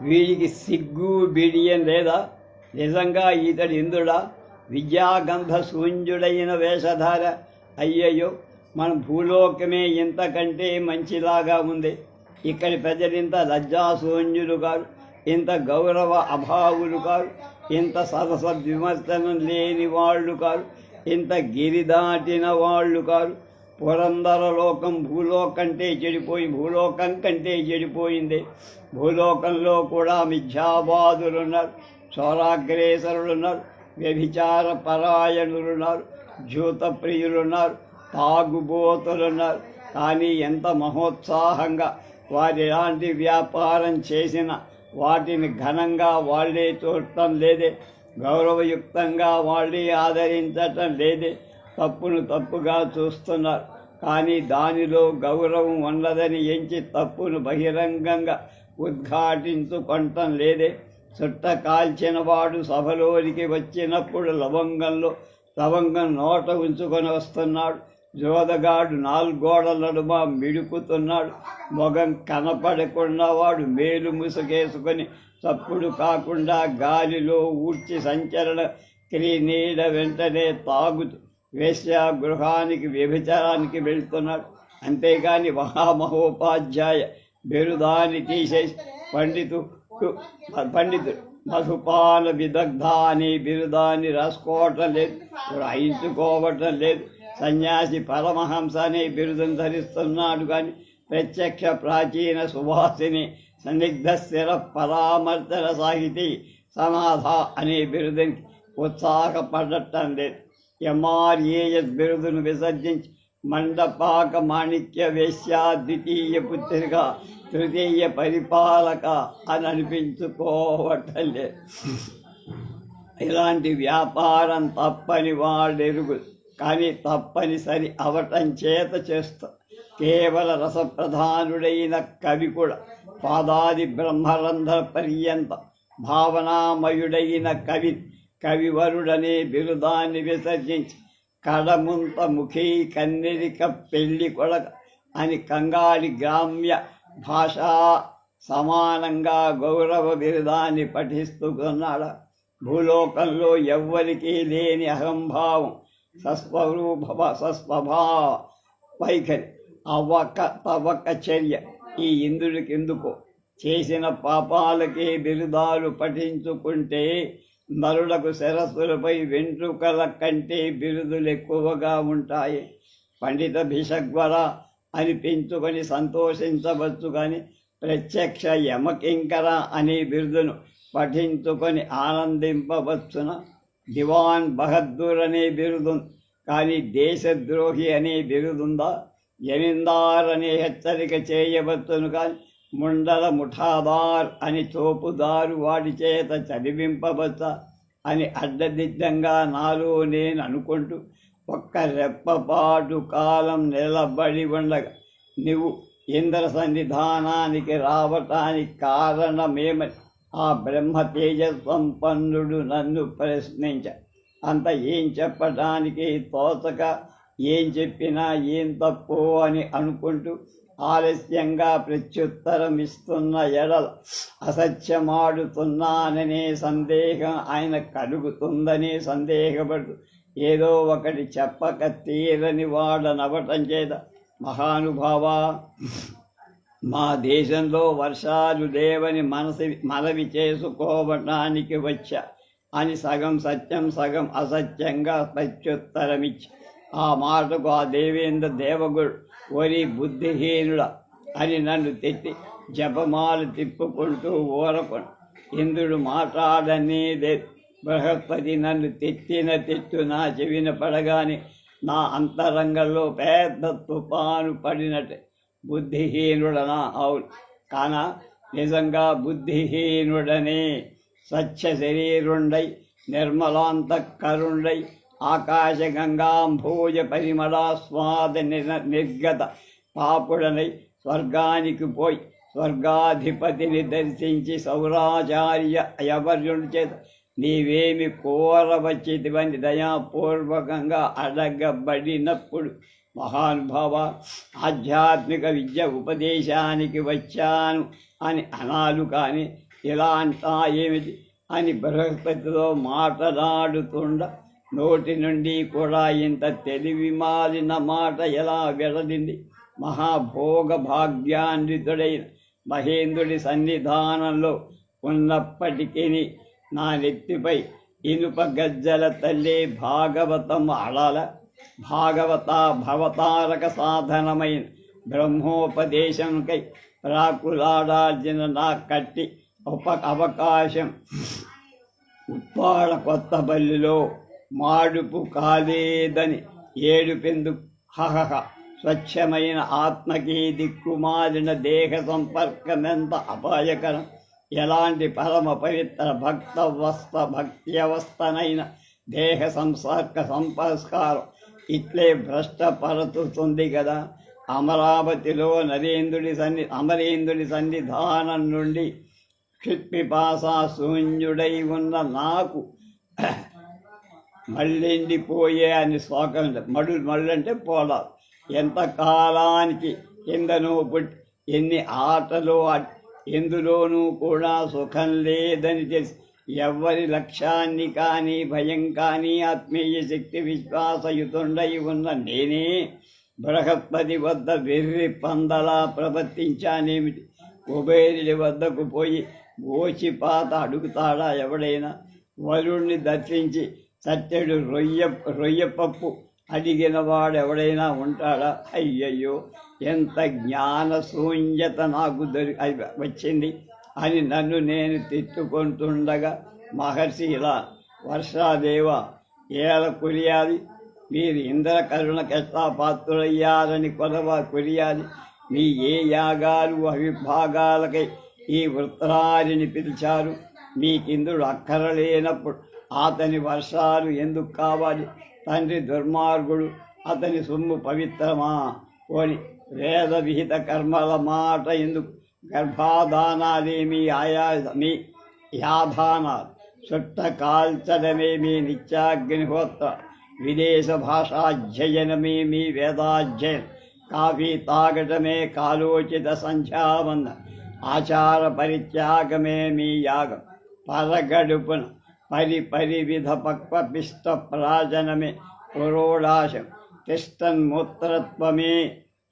వీడికి సిగ్గు బిడియం లేదా? నిజంగా ఇతడు ఇంద్రుడా? విద్యాగంధ శూన్యుడైన వేషధార. అయ్యయ్యో, మన భూలోకమే ఇంతకంటే మంచిలాగా ఉంది. ఇక్కడి ప్రజలింత లజ్జాశూన్యులు కారు, ఇంత గౌరవ అభావులు కారు, ఇంత సరస విమర్శనం లేని వాళ్ళు కారు, ఇంత గిరి దాటిన వాళ్ళు కారు. పురందర లోకం భూలోకం కంటే చెడిపోయింది. భూలోకంలో కూడా మిథ్యావాదులున్నారు, చోరాగ్రేసరులున్నారు, వ్యభిచార పరాయణులున్నారు, జూత ప్రియులున్నారు, తాగుబోతులున్నారు. కానీ ఎంత మహోత్సాహంగా వారు ఎలాంటి వ్యాపారం చేసినా వాటిని ఘనంగా వాళ్ళే చూడటం లేదే, గౌరవయుక్తంగా వాళ్ళే ఆదరించటం లేదే. తప్పును తప్పుగా చూస్తున్నారు, కానీ దానిలో గౌరవం ఉండదని ఎంచి తప్పును బహిరంగంగా ఉద్ఘాటించుకొనటం లేదే. చుట్ట కాల్చిన వాడు సభలోనికి వచ్చినప్పుడు లవంగం నోట ఉంచుకొని వస్తున్నాడు. జోదగాడు 4 గోడల నడుమ మిడుకుతున్నాడు. మొగం కనపడకుండా వాడు మేలు ముసుగేసుకొని చప్పుడు కాకుండా గాలిలో ఊడ్చి సంచలన క్రీనీడ వెంటనే తాగుతూ వేశ్యాగృహానికి వ్యభిచారానికి వెళ్తున్నాడు. అంతేగాని మహామహోపాధ్యాయ బిరుదాన్ని తీసేసి పండితుడు మధుపాన విదగ్ధ అనే బిరుదాన్ని రాసుకోవటం లేదు, రాయించుకోవటం లేదు. సన్యాసి పరమహంస అనే బిరుదును ధరిస్తున్నాడు, కానీ ప్రత్యక్ష ప్రాచీన సుభాసిని సన్నిగ్ధ స్థిర పరామర్శన సాహితీ సనాథ అనే బిరుదుని ఉత్సాహపడటం లేదు. ఎంఆర్ఏఎస్ బిరుదును విసర్జించి మండపాక మాణిక్య వేశ్య ద్వితీయ పుత్రిక తృతీయ పరిపాలక అని అనిపించుకోవటం లేదు. ఇలాంటి వ్యాపారం తప్పని వాళ్ళెరుగు, కానీ తప్పనిసరి అవటం చేత చేస్తారు. కేవల రసప్రధానుడైన కవి కూడా పాదాది బ్రహ్మరంధ్ర పర్యంత భావనామయుడైన కవివరుడనే బిరుదాన్ని విసర్జించి కడముంత ముఖీ కన్నెరిక పెళ్లి కొడక అని కంగాళి గ్రామ్య భాషా సమానంగా గౌరవ బిరుదాన్ని పఠిస్తున్నాడు. భూలోకంలో ఎవ్వరికీ లేని అహంభావం, సస్వభావ వైఖరి, తవ్వక చర్య ఈ ఇంద్రుడికెందుకో. చేసిన పాపాలకే బిరుదాలు పఠించుకుంటే నరులకు శిరస్సులపై వెంట్రుకల కంటే బిరుదులు ఎక్కువగా ఉంటాయి. పండిత భిషగ్వర అనిపించుకొని సంతోషించవచ్చు, కానీ ప్రత్యక్ష యమకింకర అనే బిరుదును పఠించుకొని ఆనందింపవచ్చున. దివాన్ బహద్దూర్ అనే బిరుదుంది, కానీ దేశద్రోహి అనే బిరుదుందా? జమీందార్ అనే హెచ్చరిక చేయవచ్చును, కానీ ముండల ముఠాదార్ అని తోపుదారు వాడి చేత చదివింపవచ్చా అని అడ్డదిడ్డంగా నాలో నేను అనుకుంటూ ఒక్క రెప్పపాటు కాలం నిలబడి ఉండగా నువ్వు ఇంద్ర సన్నిధానానికి రావటానికి కారణమేమని ఆ బ్రహ్మ తేజస్సంపన్నుడు నన్ను ప్రశ్నించ. అంత ఏం చెప్పటానికి తోచక ఏం చెప్పినా ఏం తప్పు అని అనుకుంటూ ఆలస్యంగా ప్రత్యుత్తరం ఇస్తున్న ఎడల అసత్యమాడుతున్నాననే సందేహం ఆయన కలుగుతుందనే సందేహపడు ఏదో ఒకటి చెప్పక తీరని వాడనవటం చేత, మహానుభావ, మా దేశంలో వర్షాలు లేవని మనవి చేసుకోవటానికి వచ్చా అని సగం సత్యం సగం అసత్యంగా ప్రత్యుత్తరమిచ్చి ఆ మాటకు ఆ దేవేంద్ర దేవగుడు వరి బుద్ధిహీనుడ అని నన్ను తిట్టి జపమాలు తిప్పుకుంటూ ఊరకొని ఇంద్రుడు మాట్లాడనే లేదు. బృహస్పతి నన్ను తిట్టిన తిట్టు నా చెవిన పడగానే నా అంతరంగంలో పెద్ద తుఫాను పడినట్టే. బుద్ధిహీనుడనా? అవును, కానా నిజంగా బుద్ధిహీనుడనే. స్వచ్ఛ శరీరుండై నిర్మలాంతఃకరుండై ఆకాశగంగాంభోజ పరిమళాస్వాద నిర్గత పాపుడనై స్వర్గానికి పోయి స్వర్గాధిపతిని దర్శించి సౌరాచార్య అయవర్యుడి చేత నీవేమి కోరవచ్చితివని దయాపూర్వకంగా అడగబడినప్పుడు మహానుభావ, ఆధ్యాత్మిక విద్య ఉపదేశానికి వచ్చాను అని అనాలు కానీ ఇలా అంటా ఏమిటి అని బృహస్పతితో మాట్లాడుతుండ నోటి నుండి కూడా ఇంత తెలివి మారిన మాట ఎలా వెడలింది? మహాభోగ భాగ్యాన్వితుడైన మహేంద్రుడి సన్నిధానంలో ఉన్నప్పటికీ నా నెత్తిపై ఇనుప గజ్జల తల్లి భాగవతం అడాల. భవతారక సాధనమైన బ్రహ్మోపదేశంకై ప్రాకులాడార్జున నా కట్టి అవకాశం ఉప్పాడ కొత్తపల్లిలో మాడుపు కాలేదని ఏడుపెందుకు? హహహ. స్వచ్ఛమైన ఆత్మకి దిక్కుమాలిన దేహ సంపర్కమెంత అపాయకరం! ఎలాంటి పరమ పవిత్ర భక్త్యవస్థనైన దేహ సంస్కారం ఇట్లే భ్రష్టపరుతుంది కదా. అమరేంద్రుడి సన్నిధానం నుండి క్షుత్పిపాసా శూన్యుడై ఉన్న నాకు మళ్ళెండిపోయే అని శ్లోకం. మళ్ళంటే పోలాలు. ఎంత కాలానికి కిందనూ పుట్టి ఎన్ని ఆటలు ఎందులోనూ కూడా సుఖం లేదని తెలిసి ఎవ్వరి లక్ష్యాన్ని కానీ భయం కానీ ఆత్మీయ శక్తి విశ్వాసయుతుండై ఉన్న నేనే బృహస్పతి వద్ద వెర్రి పందలా ప్రవర్తించానేమిటి? కుబేరుడి వద్దకు పోయి గోచిపాత అడుగుతాడా ఎవడైనా? వరుణ్ణి దర్శించి చట్టెడు రొయ్యపప్పు అడిగిన వాడెవడైనా ఉంటాడా? అయ్యయ్యో, ఎంత జ్ఞానశూన్యత నాకు వచ్చింది అని నన్ను నేను తిట్టుకుంటుండగా మహర్షి ఇలా, వర్షాదేవ ఏల కురియాలి, మీరు ఇంద్రకరుణకెట్లా పాత్రులయ్యారని కొరియాలి. మీ ఏ యాగాలు అవిభాగాలకై ఈ వృత్రారిని పిలిచారు? మీకింద్రుడు అక్కరలేనప్పుడు అతని వర్షాలు ఎందుకు కావాలి? తండ్రి దుర్మార్గుడు, అతని సొమ్ము పవిత్రమా? పోని వేద విహిత కర్మల మాట ఎందుకు? గర్భాధానాలేమి మీ యాధానాలు, చుట్ట కాల్చడమే మీ నిత్యాగ్నిహోత్ర, విదేశ భాషాధ్యయనమే మీ వేదాధ్యయనం, కాఫీ తాగటమే కాలోచిత సంధ్యావంద, ఆచార పరిత్యాగమే మీ యాగం, పరగడుపున పరివిధ పక్వపిష్ట ప్రాజనమే పురోడాశం, తిష్టన్మూత్రత్వమే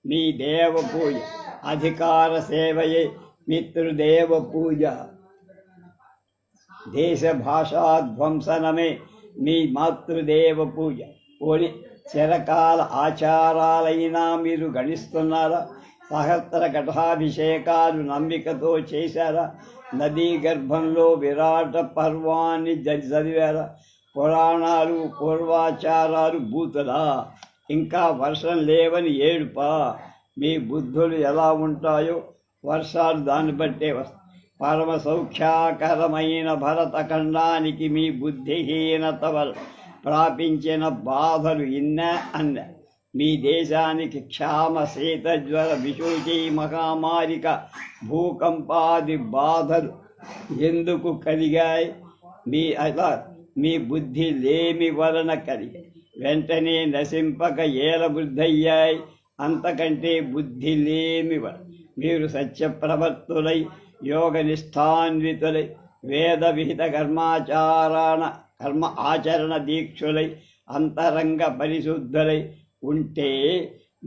మీ దేవ పూజ, అధికార సేవయే మితృదేవ పూజ, దేశ భాషాధ్వంసనమే మీ మాతృదేవ పూజ. పోని చిరకాల ఆచారాలైనా మీరు గణిస్తున్నారా? సహస్ర ఘటాభిషేకాలు నమ్మికతో చేశారా? నదీ గర్భంలో విరాట పర్వాన్ని చదివారా? పురాణాలు పూర్వాచారాలు బూతులా? ఇంకా వర్షం లేవని ఏడుపా? మీ బుద్ధులు ఎలా ఉంటాయో వర్షాలు దాన్ని బట్టే వస్తాయి. పరమ సౌఖ్యాకరమైన భరతఖండానికి మీ బుద్ధిహీనత వల్ల ప్రాపించిన బాధలు అన్న. మీ దేశానికి క్షామ, శీతజ్వర, విశూచి, మహామారిక, భూకంపాది బాధలు ఎందుకు కలిగాయి? మీ బుద్ధి లేమి వలన కలిగాయి. వెంటనే నశింపక ఏల బుద్ధయ్యాయి. అంతకంటే బుద్ధి లేమి వలన మీరు సత్యప్రవర్తులై యోగనిష్టాన్వితులై వేద విహిత కర్మ ఆచరణ దీక్షులై అంతరంగ పరిశుద్ధులై ఉంటే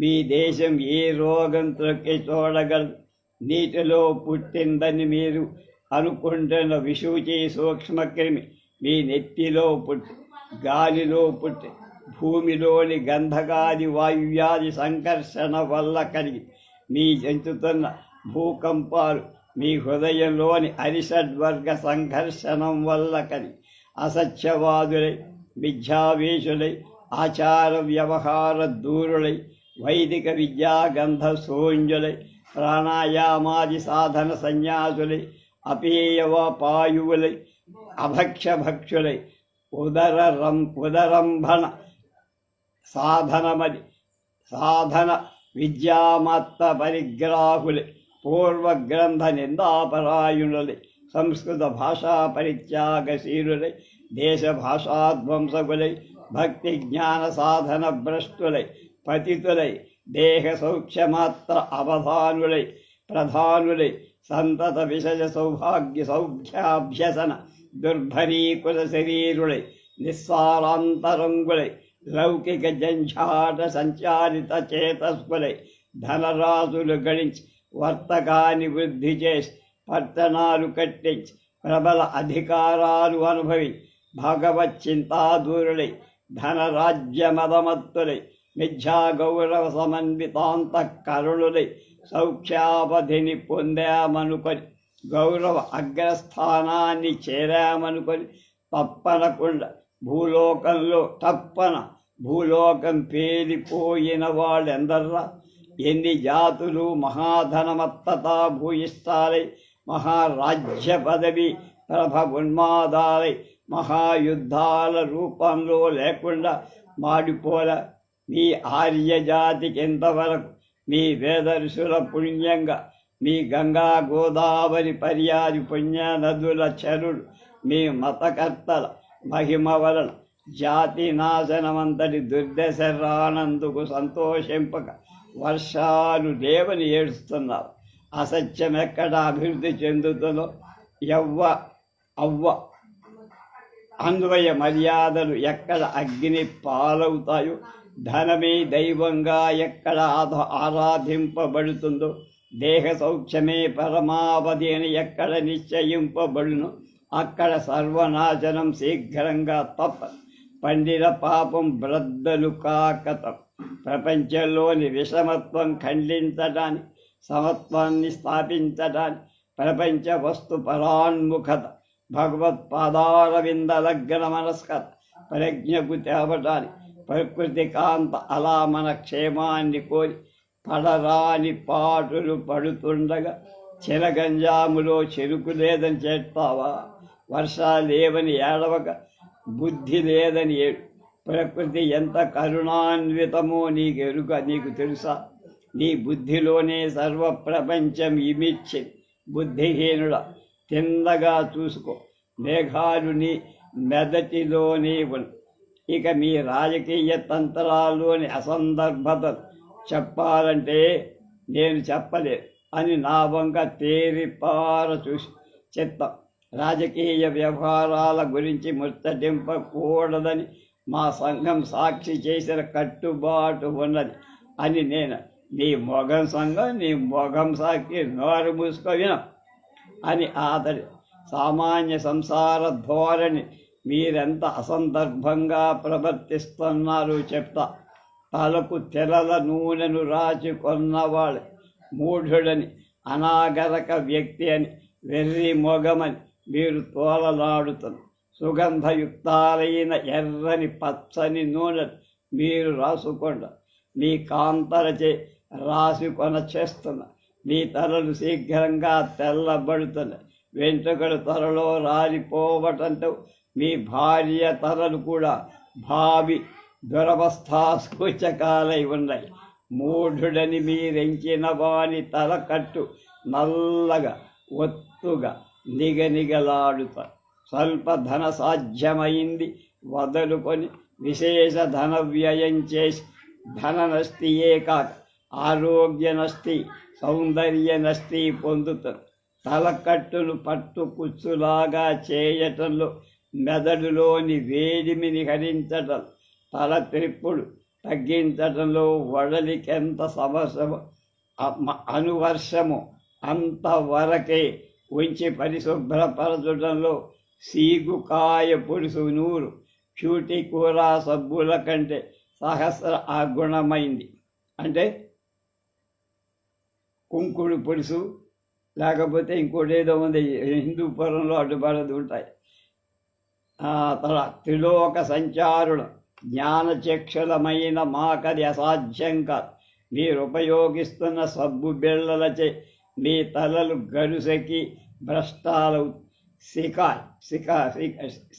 మీ దేశం ఏ రోగం త్రొక్కి చూడగలదు? నీటిలో పుట్టిందని మీరు అనుకుంటున్న విశూచి సూక్ష్మక్రిమి మీ నెత్తిలో పుట్టి, గాలిలో పుట్టి, భూమిలోని గంధకాది వాయువ్యాది సంకర్షణ వల్ల కలిగి మీ చెందుతున్న భూకంపాలు మీ హృదయంలోని అరిషడ్వర్గ సంఘర్షణం వల్ల కలిగి అసత్యవాదులై, మిథ్యావేశులై, ఆచార వ్యవహార దూరులై, వైదిక విద్యా గంధ శూన్యులై, ప్రాణాయామాది సాధన సన్యాసులై, అపేయవాపాయువులై, అభక్ష్యభక్షులై, ఉదరంభణ సాధన విద్యామత్త పరిగ్రాహులై, పూర్వగ్రంథ నిందాపరాయణులై, సంస్కృత భాషా పరిత్యాగశీలులై, దేశ భాషాధ్వంసకులై, భక్తి జ్ఞాన సాధన భ్రష్టులై, పతితులై దేహ సౌఖ్యమాత్ర అవధానులై ప్రధానులై సంతత విషయ సౌభాగ్య సౌఖ్యాభ్యసన దుర్భరీకుల శరీరులై నిస్సారాంతరంగులై లౌకిక జంఝాట సంచారిత చేతస్కులై ధనరాజులు గణించి వర్తకాన్ని వృద్ధి చేసి పట్టణాలు కట్టించి ప్రబల అధికారాలు అనుభవి భగవత్ చింతాదూరులై ధనరాజ్య మదమత్తులై మిథ్యా గౌరవ సమన్వితాంత కరుణులై సౌఖ్యావధిని పొందామనుకొని గౌరవ అగ్రస్థానాన్ని చేరామనుకొని తప్పనకుండా భూలోకం పేలిపోయిన వాళ్ళెందర్రా ఎన్ని జాతులు మహాధనమత్తతా భూయిష్టాలై మహారాజ్య పదవి ప్రభ ఉన్మాదాలై మహాయుద్ధాల రూపంలో లేకుండా మాడిపోల మీ ఆర్యజాతికి ఎంతవరకు మీ వేదర్షుల పుణ్యంగా మీ గంగా గోదావరి పర్యాది పుణ్య నదుల చరుడు మీ మతకర్తల మహిమ వలన జాతి నాశనమంతటి దుర్దశ రానందుకు సంతోషింపక వర్షాలు లేవని ఏడుస్తున్నారు. అసత్యం ఎక్కడ అభివృద్ధి చెందుతుందో అన్వయ మర్యాదలు ఎక్కడ అగ్ని పాలవుతాయో ధనమే దైవంగా ఎక్కడ ఆరాధింపబడుతుందో దేహ సౌఖ్యమే పరమావధి అని ఎక్కడ నిశ్చయింపబడును అక్కడ సర్వనాశనం శీఘ్రంగా తప్ప పండిన పాపం బ్రద్దలు కాకతం. ప్రపంచంలోని విషమత్వం ఖండించడానికి సమత్వాన్ని స్థాపించడానికి ప్రపంచ వస్తు పరాన్ముఖత భగవత్పాదారవింద లగ్న మనస్కత ప్రజ్ఞకు తేవటానికి ప్రకృతి కాంత అలా మన క్షేమాన్ని కోరి పడరాని పాటులు పడుతుండగా చిరగంజాములో చెరుకు లేదని చేస్తావా? వర్షాలు లేవని ఏడవక బుద్ధి లేదని ఏడు. ప్రకృతి ఎంత కరుణాన్వితమో నీకు తెలుసా? నీ బుద్ధిలోనే సర్వ ప్రపంచం ఇమిచ్చి బుద్ధిహీనుడ తిన్నగా చూసుకో. మేఘాలు నీ మెదటిలోనే ఉన్నాయి. ఇక మీ రాజకీయ తంత్రాల్లోని అసందర్భతలు చెప్పాలంటే నేను చెప్పలేదు అని నా వంక తేరిపార చూసి చిత్తం. రాజకీయ వ్యవహారాల గురించి ముచ్చటింపకూడదని మా సంఘం సాక్షి చేసిన కట్టుబాటు ఉన్నది అని నేను నీ మొగం సంఘం నీ మొగం సాక్షి నోరు మూసుకోవిన అని అతడి సామాన్య సంసార ధోరణి మీరెంత అసందర్భంగా ప్రవర్తిస్తున్నారు చెప్తా. తలకు తెరల నూనెను రాచుకొన్నవాళ్ళు మూఢుడని అనాగరక వ్యక్తి అని వెర్రి మొగమని మీరు తోలలాడుతున్నారు. సుగంధయుక్తాలైన ఎర్రని పచ్చని నూనె మీరు రాసుకొండ మీ కాంతలచే రాసుకొన చేస్తున్న మీ తలలు శీఘ్రంగా తెల్లబడుతున్నాయి. వెంట్రుకలు త్వరలో రాలిపోవటంతో మీ భార్య తలలు కూడా భావి దురవస్థా సూచకాలై ఉన్నాయి. మూఢుడని మీరెంచిన వాని తలకట్టు నల్లగా ఒత్తుగా నిగనిగలాడుతా. స్వల్ప ధన సాధ్యమైంది వదులుకొని విశేష ధన వ్యయం చేసి ధన నష్టియే కాక ఆరోగ్య నష్టి సౌందర్య నష్టి పొందుతారు. తలకట్టును పట్టు కుచ్చులాగా చేయటంలో మెదడులోని వేడిమిని హరించటం తల త్రిప్పుడు తగ్గించటంలో వడలికెంత సమస్యము అనువర్షము అంతవరకే ఉంచి పరిశుభ్రపరచడంలో సీగుకాయ పులుసు నూరు చూటి కూర సబ్బుల కంటే సహస్ర గుణమైంది. అంటే కుంకుడు పులుసు లేకపోతే ఇంకోటి ఏదో ఉంది హిందూ పురంలో అడ్డుపడదు ఉంటాయి. త్రిలోక సంచారుడు జ్ఞానచక్షులమైన మాకది అసాధ్యం కాదు. మీరు ఉపయోగిస్తున్న సబ్బు బిళ్ళలచే మీ తలలు గరుసకి భ్రష్టాలు.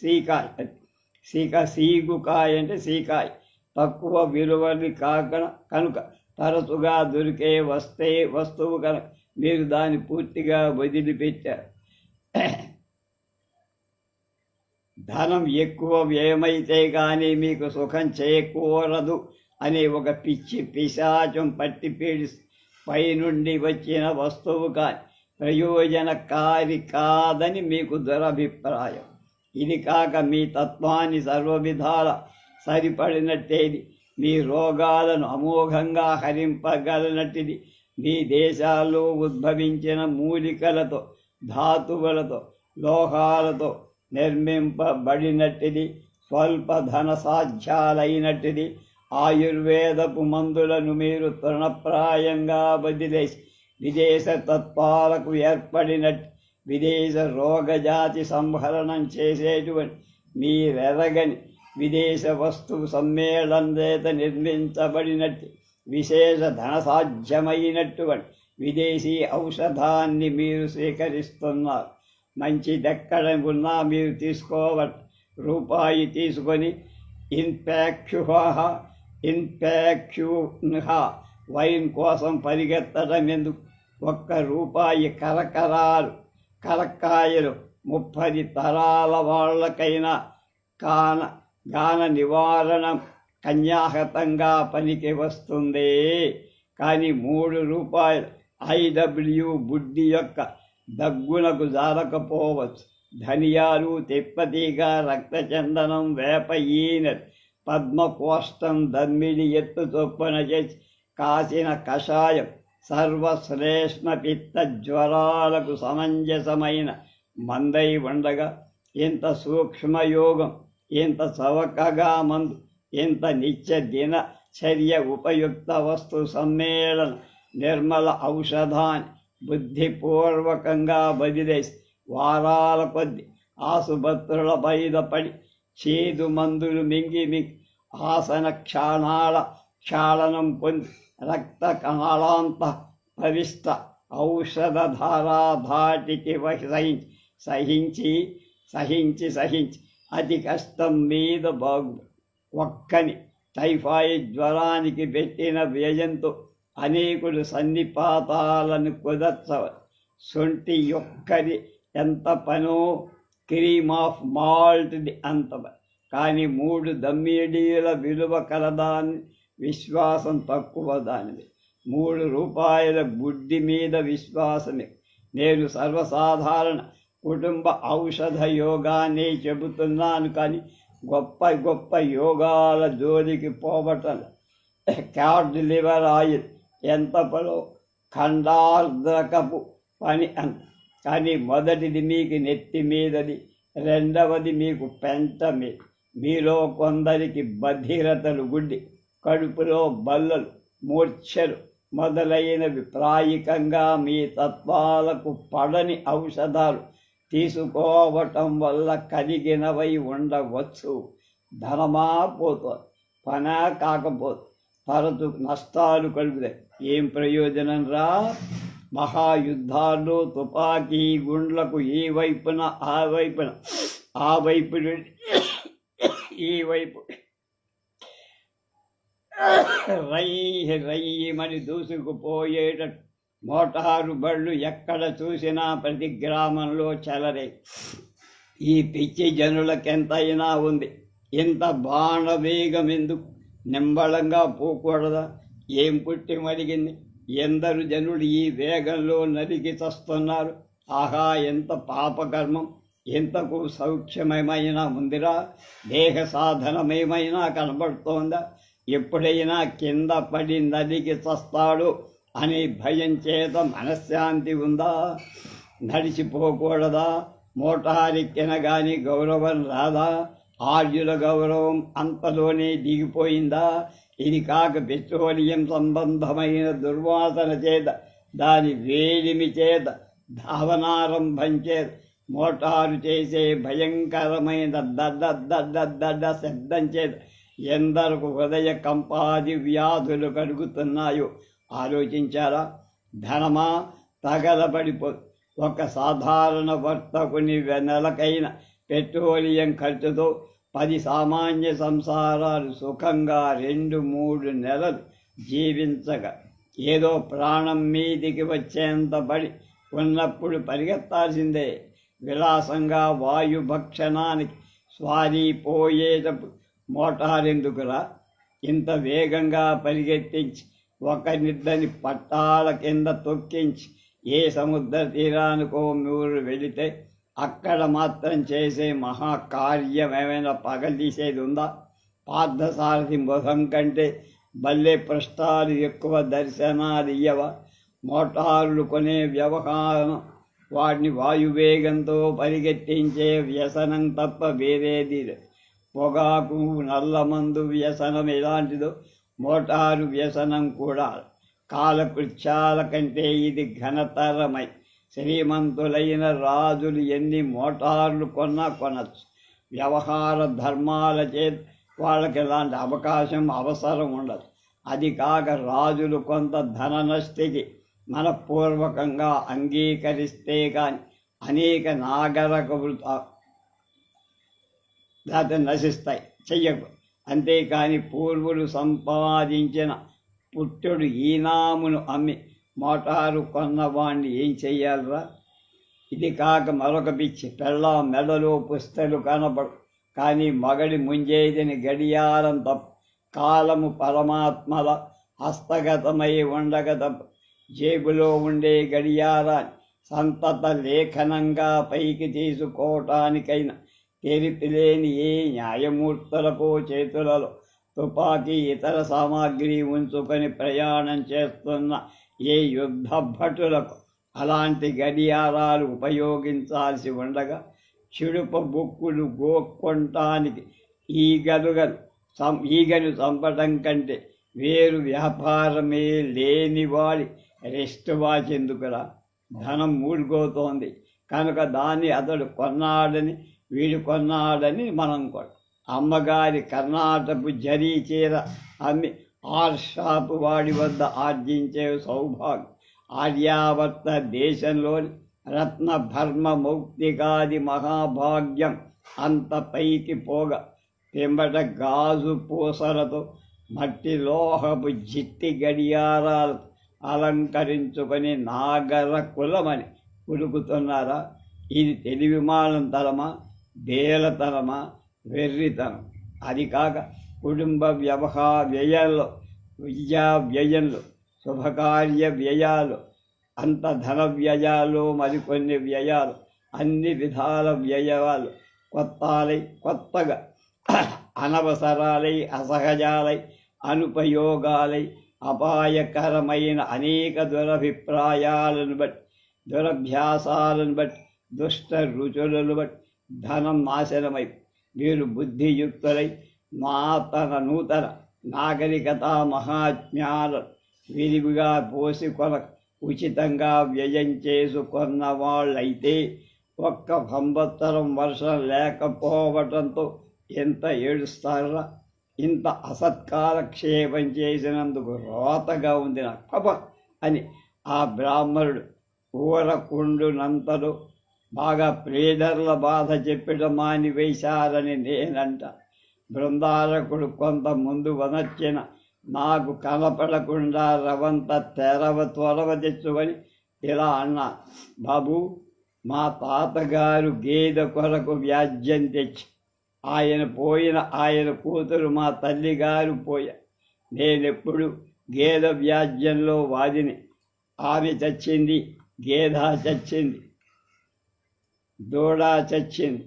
సీగుకాయ అంటే సీకాయ తక్కువ విలువని కనుక తరచుగా దొరికే వస్తువు కనుక మీరు దాన్ని పూర్తిగా వదిలిపెట్టారు. ధనం ఎక్కువ వ్యయమైతే కానీ మీకు సుఖం చేకూరదు అనే ఒక పిచ్చి పిశాచం పట్టి పీడిస్తూ పైనుండి వచ్చిన వస్తువు కాని ప్రయోజనకారి కాదని మీకు దురభిప్రాయం. ఇది కాక మీ తత్వాన్ని సర్వవిధాల సరిపడినట్టేది, మీ రోగాలను అమోఘంగా హరింపగలనట్టిది, మీ దేశాల్లో ఉద్భవించిన మూలికలతో, ధాతువులతో, లోహాలతో నిర్మింపబడినట్టిది, స్వల్ప ధన సాధ్యాలైనట్టిది. ఆయుర్వేదపు మందులను మీరు తృణప్రాయంగా వదిలేసి విదేశ తత్వాలకు ఏర్పడినట్టు విదేశ రోగజాతి సంహరణం చేసేటువంటి మీరెరగని విదేశ వస్తువు సమ్మేళనం చేత నిర్మించబడినట్టు విశేష ధనసాధ్యమైనటువంటి విదేశీ ఔషధాన్ని మీరు స్వీకరిస్తున్నారు. మంచిదెక్కడ ఉన్నా మీరు తీసుకోవచ్చు. రూపాయి తీసుకొని ఇన్ఫాక్చున్హా వైన్ కోసం పరిగెత్తడం ఎందుకు? ₹1 కరక్కాయలు 30 తరాల వాళ్ళకైనా గాన నివారణ కన్యాహతంగా పనికి వస్తుంది. కానీ ₹3 ఐడబ్ల్యూ బుడ్డి యొక్క దగ్గునకు జారకపోవచ్చు. ధనియాలు, తిప్పతీగ, రక్తచందనం, వేప ఈనెలు, పద్మకోష్టం, దమ్మిడి ఎత్తు చొప్పున చేసి కాసిన కషాయం సర్వశ్రేష్మ పిత్త జ్వరాలకు సమంజసమైన మందై ఉండగా ఇంత సూక్ష్మయోగం, ఇంత చవకగా మందు, ఇంత నిత్య దినచర్య ఉపయుక్త వస్తు సమ్మేళనం నిర్మల ఔషధాన్ని బుద్ధిపూర్వకంగా వదిలేసి వారాల కొద్ది ఆసుపత్రుల బయటపడి చేదు మందులు మింగి ఆసన క్షాళనం పొంది రక్త కణాలాంత ప్రవిష్ట ఔషధధారాధాటికి సహించి అతి కష్టం మీద ఒక్కని టైఫాయిడ్ జ్వరానికి పెట్టిన వ్యయంతో అనేకులు సన్నిపాతాలను కుదర్చవ. సొంటి యొక్కది ఎంత పనో క్రీమ్ ఆఫ్ మాల్ట్ది అంత. కానీ 3 దమ్మిడీల విలువ కలదాన్ని విశ్వాసం తక్కువ దానిది. ₹3 బుడ్డి మీద విశ్వాసమే. నేను సర్వసాధారణ కుటుంబ ఔషధ యోగాన్ని చెబుతున్నాను, కానీ గొప్ప గొప్ప యోగాల జోలికి పోవటం. క్యాడ్ లివర్ ఆయిల్ ఎంత పలో ఖండార్ద్రకపు పని అంత. కానీ మొదటిది మీకు నెత్తి మీదది, రెండవది మీకు పెంట మీద. మీలో కొందరికి బధిరతలు, గుడ్డి, కడుపులో బల్లలు, మూర్ఛలు మొదలైనవి ప్రాయికంగా మీ తత్వాలకు పడని ఔషధాలు తీసుకోవటం వల్ల కలిగినవై ఉండవచ్చు. ధనమా పోతుంది, పనా కాకపోతే తరచు నష్టాలు కలుగుతాయి. ఏం ప్రయోజనం రా? మహాయుద్ధాల్లో తుపాకీ గుండ్లకు ఈ వైపున ఆ వైపున, ఆ వైపు నుండి ఈ వైపు రయ్యమని దూసుకుపోయేటట్టు మోటారు బళ్ళు ఎక్కడ చూసినా ప్రతి గ్రామంలో చెలరే. ఈ పిచ్చి జనులకెంతైనా ఉంది. ఇంత బాణవేగం ఎందుకు? నింబళంగా పోకూడదా? ఏం పుట్టి మరిగింది? ఎందరు జనులు ఈ వేగంలో నరికి చస్తున్నారు. ఆహా, ఎంత పాపకర్మం! ఇంతకు సౌఖ్యమేమైనా ఉందిరా? దేహ సాధనమేమైనా కనబడుతోందా? ఎప్పుడైనా కింద పడి నరికి చస్తాడు అనే భయం చేత మనశ్శాంతి ఉందా? నడిచిపోకూడదా? మోటారెక్కిన గాని గౌరవం రాదా? ఆర్యుల గౌరవం అంతలోనే దిగిపోయిందా? ఇది కాక పెట్రోలియం సంబంధమైన దుర్వాసన చేత, దాని వేడిమి చేత, ధావనారంభం చేత, మోటారు చేసే భయంకరమైన దడ్డ శబ్దం చేత ఎందరకు హృదయ కంపాది వ్యాధులు కలుగుతున్నాయో ఆలోచించారా? ధనమా తగలబడిపో. ఒక సాధారణ వర్తకుని నెలకైన పెట్రోలియం ఖర్చుతో 10 సామాన్య సంసారాలు సుఖంగా 2-3 నెలలు జీవించగా ఏదో ప్రాణం మీదికి వచ్చేంత పడి ఉన్నప్పుడు పరిగెత్తాల్సిందే. విలాసంగా వాయుభక్షణానికి స్వారీ పోయేటప్పుడు మోటారెందుకురా? ఇంత వేగంగా పరిగెత్తించి ఒకరినిద్దరిని పట్టాల కింద తొక్కించి ఏ సముద్ర తీరానికో మీరు వెళితే అక్కడ మాత్రం చేసే మహాకార్యం ఏమైనా పగలదీసేది ఉందా? పార్థసారథి ముఖం కంటే బల్లె పృష్ఠాలు ఎక్కువ దర్శనాలు ఇయ్యవా? మోటార్లు కొనే వ్యవహారం వాటిని వాయువేగంతో పరిగెత్తించే వ్యసనం తప్ప వేరేది. పొగాకు నల్లమందు వ్యసనం ఎలాంటిదో మోటారు వ్యసనం కూడా. కాలకృత్యాల కంటే ఇది ఘనతరమై శ్రీమంతులైన రాజులు ఎన్ని మోటార్లు కొనచ్చు. వ్యవహార ధర్మాల చేత వాళ్ళకి ఎలాంటి అవకాశం అవసరం ఉండదు. అది కాక రాజులు కొంత ధన నష్టికి మనపూర్వకంగా అంగీకరిస్తే కానీ అనేక నాగరికములు నశిస్తాయి, చెయ్యకు. అంతేకాని పూర్వులు సంపాదించిన పుట్టుడు ఈనామును అమ్మి మోటారు కొన్నవాణ్ణి ఏం చెయ్యాలరా? ఇది కాక మరొక పిచ్చి, పెళ్ళ మెడలో పుస్తలు కనబడు కానీ మగడి ముంజేదిని గడియారం తప్ప. కాలము పరమాత్మల హస్తగతమై ఉండక తప్ప. జేబులో ఉండే గడియారాన్ని సంతత లేఖనంగా పైకి తీసుకోవటానికైనా తెరిపిలేని ఏ న్యాయమూర్తులకో చేతులలో తుపాకీ ఇతర సామాగ్రి ఉంచుకొని ప్రయాణం చేస్తున్న ఏ యుద్ధ భటులకు అలాంటి గడియారాలు ఉపయోగించాల్సి ఉండగా చిడుప బుక్కులు గోక్కొంటానికి ఈగను చంపటం కంటే వేరు వ్యాపారమే లేనివాడి రెస్ట్ వాచ్ ఎందుకురా? ధనం మూడుకోతోంది కనుక దాన్ని అతడు కొన్నాడని వీడు కొన్నాడని మనం కూడా. అమ్మగారి కర్ణాటకు జరీ చీర అమ్మి షాపు వాడి వద్ద ఆర్జించే సౌభాగ్యం ఆర్యావర్త దేశంలోని రత్నభర్మ మౌక్తికాది మహాభాగ్యం అంత పైకి పోగా పెంబట గాజు పూసలతో మట్టి లోహపు జిట్టి గడియారాలు అలంకరించుకొని నాగర కులమని కులుకుతున్నారా? ఇది తెలివిమానం తరమా, బేలతనమా, వెర్రితనం? అది కాక కుటుంబ వ్యయంలో, విద్యా వ్యయంలో, శుభకార్య వ్యయాలు, అంత ధన వ్యయాలు, మరికొన్ని వ్యయాలు, అన్ని విధాల వ్యయాలు కొత్తగా అనవసరాలై, అసహజాలై, అనుపయోగాలై, అపాయకరమైన అనేక దురభిప్రాయాలను బట్టి, దురభ్యాసాలను బట్టి, దుష్ట రుచులను బట్టి ధనం నాశనమై వీరు బుద్ధియుక్తులై నూతన నాగరికత మహాజ్ఞానం విరివిగా పోసి ఉచితంగా వ్యయం చేసుకున్న వాళ్ళైతే ఒక్క సంవత్సరం వర్షం లేకపోవటంతో ఎంత ఏడుస్తారా? ఇంత అసత్కాలక్షేపం చేసినందుకు రోతగా ఉంది నాకు పాప అని ఆ బ్రాహ్మణుడు ఊరకుండునంతలో బాగా ప్రేదర్ల బాధ చెప్పడం మానివేశారని నేనంట. బృందారకుడు కొంత ముందు వనర్చిన నాకు కనపడకుండా రవంత త్వరవ తెచ్చుకొని ఇలా అన్నా, బాబు మా తాతగారు గేదె కొరకు వ్యాజ్యం తెచ్చి ఆయన కూతురు మా తల్లిగారు పోయా. నేనెప్పుడు గేదె వ్యాజ్యంలో వాదిని. ఆమె చచ్చింది, గేద చచ్చింది, దూడ చచ్చింది.